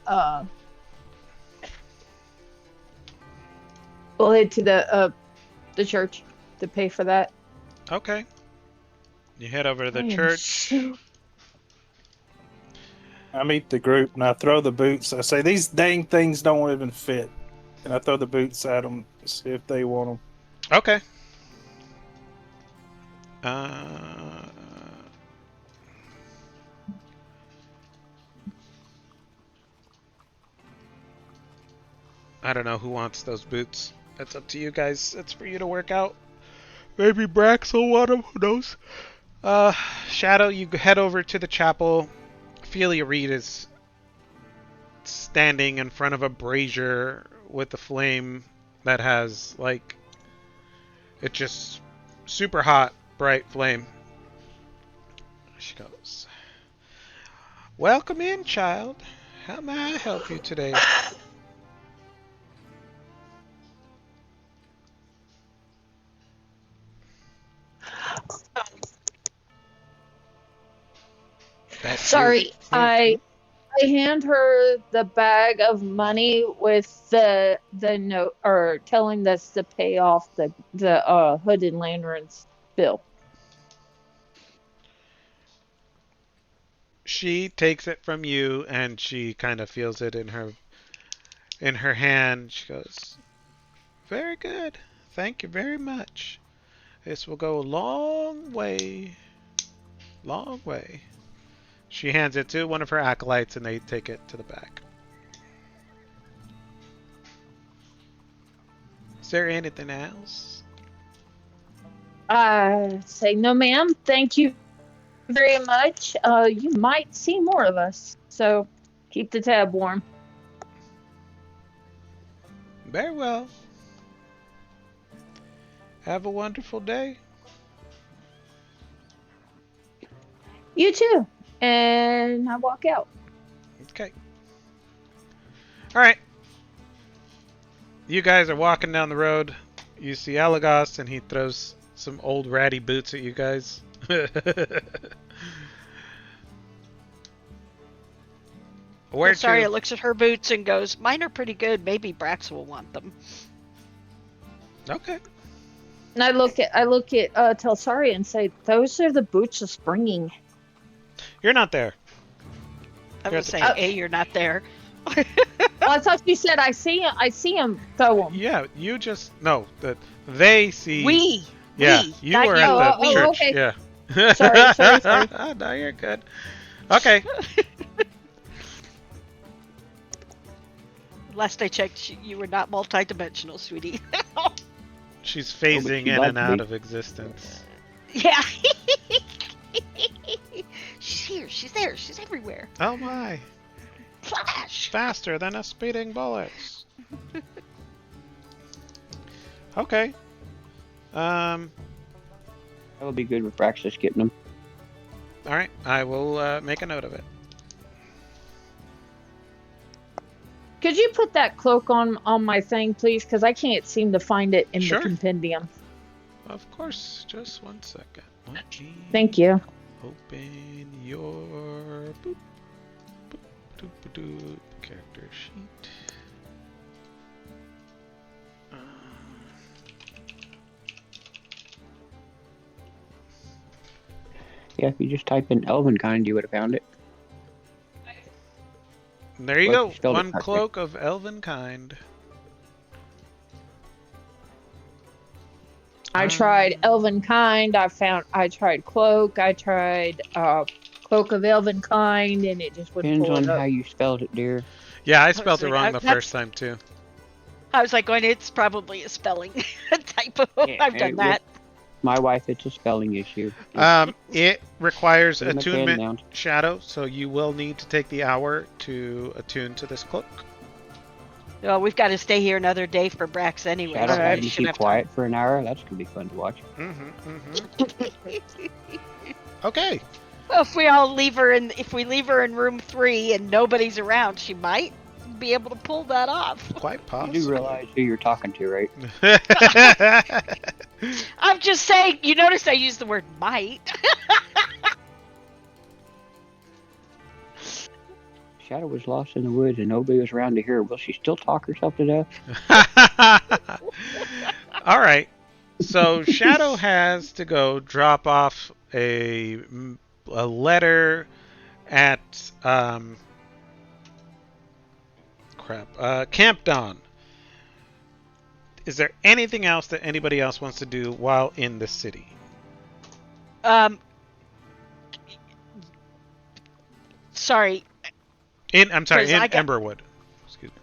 we'll head to the church to pay for that. Okay. You head over to the I am church. so- I meet the group and I throw the boots. I say, "These dang things don't even fit." And I throw the boots at them to see if they want them. Okay. I don't know who wants those boots. That's up to you guys. It's for you to work out. Maybe Brax will want them. Who knows? Shadow, you head over to the chapel. Ophelia Reed is standing in front of a brazier with a flame that has, like, it's just super hot, bright flame. She goes, "Welcome in, child. How may I help you today?" That's Sorry, you. I hand her the bag of money with the note, or telling us to pay off the Hooded Lanterns bill. She takes it from you and she kind of feels it in her hand. She goes, "Very good. Thank you very much. This will go a long way. Long way." She hands it to one of her acolytes and they take it to the back. Is there anything else? I say, no, ma'am. Thank you very much. You might see more of us, so keep the tab warm. Very well. Have a wonderful day. You too. And I walk out. Okay. All right. You guys are walking down the road. You see Elagos, and he throws some old ratty boots at you guys. Where Sorry, to? it looks at her boots and goes, "Mine are pretty good. Maybe Brax will want them." Okay. And I look at Telsari and say, those are the boots of springing. You're not there. I You're would at the- say, you're not there. Well, I thought you said I see him throw them. Yeah, you just no. That they see. Yeah, we, you not were you. at the church. okay. Yeah. Sorry. No, you're good. Okay. Last I checked, you were not multidimensional, sweetie. She's phasing she'd in like and to out be. of existence. Yeah. She's here. She's there. She's everywhere. Oh my! Flash. Faster than a speeding bullet. Okay. That would be good with Praxis getting them. All right. I will make a note of it. Could you put that cloak on my thing, please? Because I can't seem to find it in Sure. the compendium. Of course. Just 1 second. Let me Thank you. open your boop, boop, doop, doop, character sheet. Yeah, if you just type in Elvenkind, you would have found it. There you Well, go. you spelled it One correctly. cloak of elven kind. I tried Elvenkind. I tried Cloak. I tried Cloak of Elvenkind, and it just wouldn't Depends pull on it up. how you spelled it, dear. Yeah, I spelled it like, wrong the that's- first time too. I was like, it's probably a spelling typo. Yeah, I've done that. My wife, it's a spelling issue. It requires Put my pen attunement down. shadow, so you will need to take the hour to attune to this cloak. Well, we've got to stay here another day for Brax anyway. Shadow so having we to should keep have quiet for an hour. That's gonna be fun to watch. Okay. Well, if we leave her in room 3 and nobody's around, she might be able to pull that off. Quite You possible. do realize who you're talking to, right? I'm just saying. You notice I used the word might. Shadow was lost in the woods and nobody was around to hear her. Will she still talk herself to death? All right. So Shadow has to go drop off a letter at Camp Dawn. Is there anything else that anybody else wants to do while in the city? Sorry. I'm sorry, 'Cause in I got- Emberwood. Excuse me.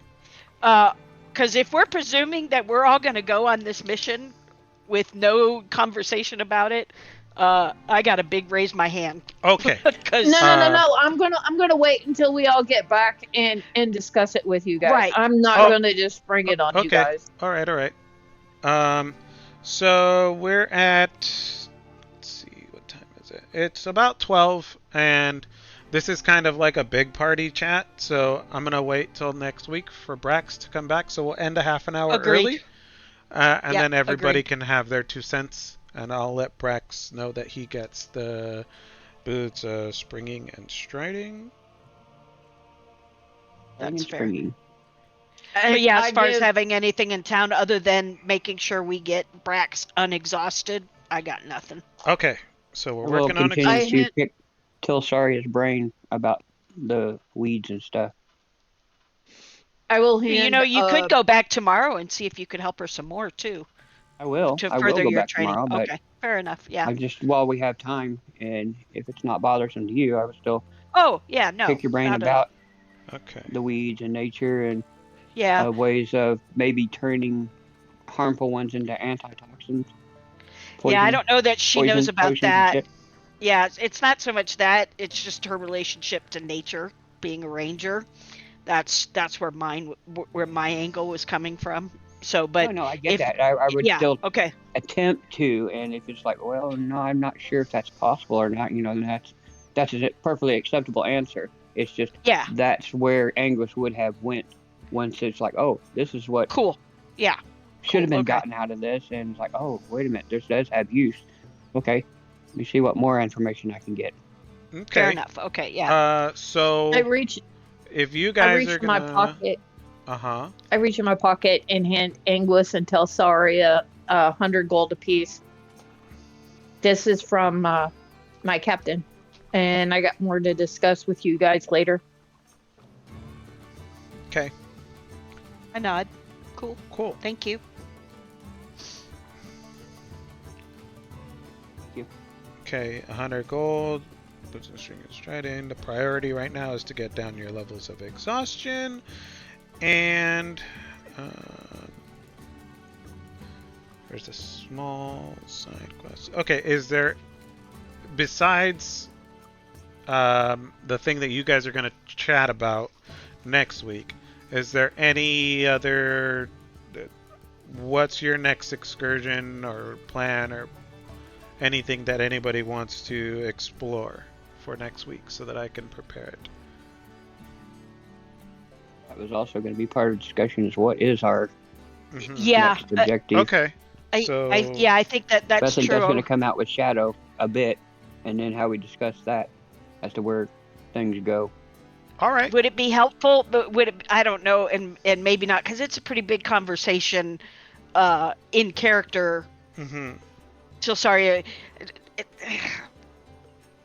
Because if we're presuming that we're all going to go on this mission with no conversation about it, I got to big raise my hand. Okay. Because No. I'm gonna wait until we all get back and discuss it with you guys. Right. I'm not Oh. gonna just bring it on you Okay. guys. All right. So we're at. Let's see, what time is it? It's about 12, and this is kind of like a big party chat. So I'm gonna wait till next week for Brax to come back. So we'll end a half an hour Agreed. early, and Yep, then everybody agreed. can have their 2 cents, and I'll let Brax know that he gets the boots, springing and striding. That's fair. Springing. But yeah, as I far as give- having anything in town other than making sure we get Brax unexhausted, I got nothing. Okay, so I we're will working on continue I to hit- pick Tilsaria's brain about the weeds and stuff. I will You hand. know, you could go back tomorrow and see if you could help her some more too I will. to I will further go your back training. tomorrow, but Okay, fair enough. Yeah. I just while we have time, and if it's not bothersome to you, I would still Oh, yeah, no. pick your brain not at all. about Okay. the weeds and nature and Yeah. ways of maybe turning harmful ones into antitoxins. Yeah, I Poison, don't know that she knows about potions and that. shit. Yeah, it's not so much that, it's just her relationship to nature, being a ranger. That's where my angle was coming from. So, but No, I get if that. I would yeah, still okay. attempt to, and if it's like, well, no, I'm not sure if that's possible or not. That's a perfectly acceptable answer. It's just Yeah, that's where Angus would have went once it's like, oh, this is what cool. Yeah. should have Cool, been okay. gotten out of this, and it's like, oh, wait a minute, this does have use. Okay, let me see what more information I can get. Okay. Fair enough. Okay, yeah. So I reach. if you I guys reach are in my gonna, pocket. uh-huh. I reach in my pocket and hand Anguis and Telsaria 100 gold apiece. This is from my captain, and I got more to discuss with you guys later. Okay. I nod. Cool. Cool. Thank you. Okay, 100 gold. Boots and string and striding. The priority right now is to get down your levels of exhaustion. And there's a small side quest. Okay, is there, besides the thing that you guys are going to chat about next week, is there any other, what's your next excursion or plan or anything that anybody wants to explore for next week so that I can prepare it? That was also going to be part of the discussion is what is our Mhm. Yeah. next objective. Okay. So I think that's So I think true. that's going to come out with Shadow a bit, and then how we discuss that as to where things go. all right. Would it be helpful? But would it? I don't know, and maybe not, because it's a pretty big conversation in character. Mm-hmm. So sorry.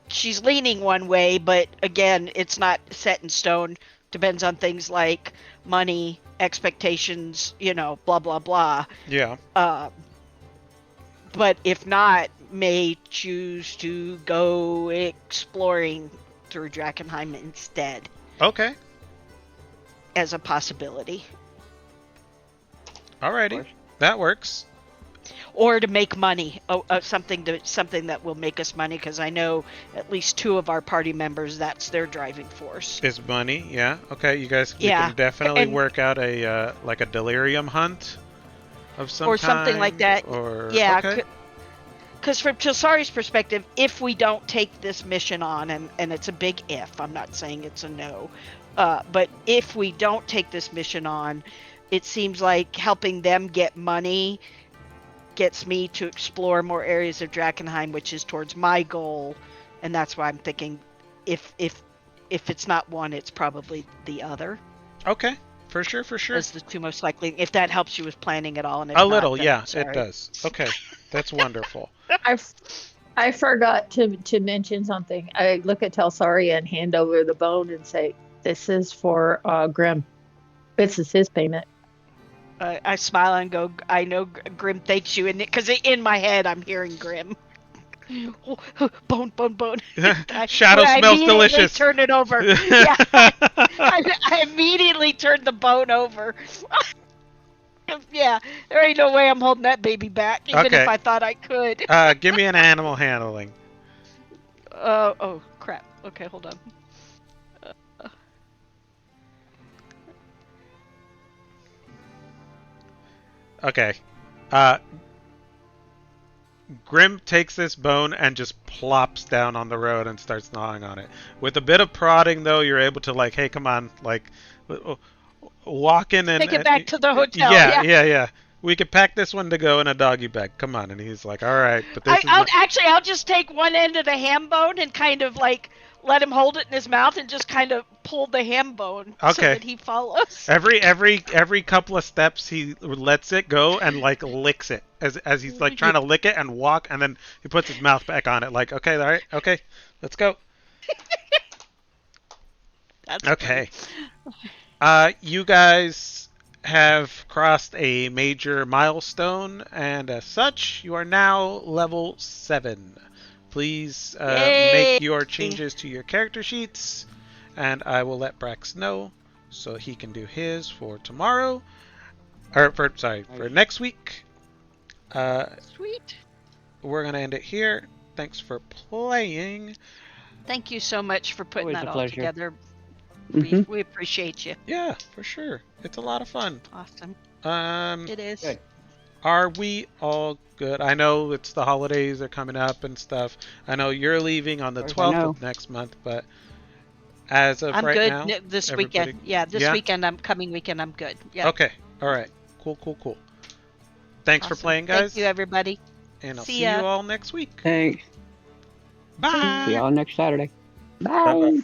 She's leaning one way, but again, it's not set in stone. Depends on things like money, expectations, blah blah blah. Yeah. But if not, may choose to go exploring through Drakkenheim instead Okay. as a possibility. Alrighty. That works. Or to make money, something that will make us money, because I know at least 2 of our party members, that's their driving force. Is money, yeah. Okay, you guys we Yeah, can definitely and- work out a like a delirium hunt of some or something kind, like that. Or Yeah, okay. because from Tilsari's perspective, if we don't take this mission on, and it's a big if, I'm not saying it's a no, but if we don't take this mission on, it seems like helping them get money gets me to explore more areas of Drakkenheim, which is towards my goal, and that's why I'm thinking if it's not one, it's probably the other. Okay. For sure. As the 2 most likely, if that helps you with planning at all. And if A not, little, then yeah, sorry. it does. Okay. That's wonderful. I forgot to mention something. I look at Telsaria and hand over the bone and say, "This is for Grim. This is his payment." I smile and go, I know Grim thanks you, and because in my head I'm hearing Grim. Bone. Shadow I smells immediately delicious. Turn it over. Yeah, I immediately turned the bone over. Yeah, there ain't no way I'm holding that baby back, even Okay. if I thought I could. Give me an animal handling. Oh crap. Okay, hold on. Okay. Grim takes this bone and just plops down on the road and starts gnawing on it. With a bit of prodding, though, you're able to, like, hey, come on, like, walk in and... Take it back to the hotel. Yeah. We could pack this one to go in a doggy bag. Come on. And he's like, all right, but this is my... I'll just take one end of the ham bone and kind of like let him hold it in his mouth and just kind of pull the ham bone so Okay. that he follows. Every couple of steps he lets it go and like licks it as he's like trying to lick it and walk, and then he puts his mouth back on it like, okay, all right, okay, let's go. That's Okay. You guys have crossed a major milestone, and as such, you are now level 7. Please make your changes to your character sheets, and I will let Brax know so he can do his for tomorrow. Or for next week. Sweet. We're gonna end it here. Thanks for playing. Thank you so much for putting Always that a all pleasure. together. Mhm. We appreciate you. Yeah, for sure. It's a lot of fun. Awesome. It is. Good. Are we all good? I know it's the holidays are coming up and stuff. I know you're leaving on the Of course I 12th know. of next month, but as of I'm right good now, this everybody- weekend. Yeah, this Yeah? weekend. Coming weekend. I'm good. Yeah. Okay. All right. Cool. Thanks for Awesome. playing, guys. Thank you, everybody. And I'll See see ya. you all next week. Thanks. Bye. See y'all next Saturday. Bye-bye. Bye.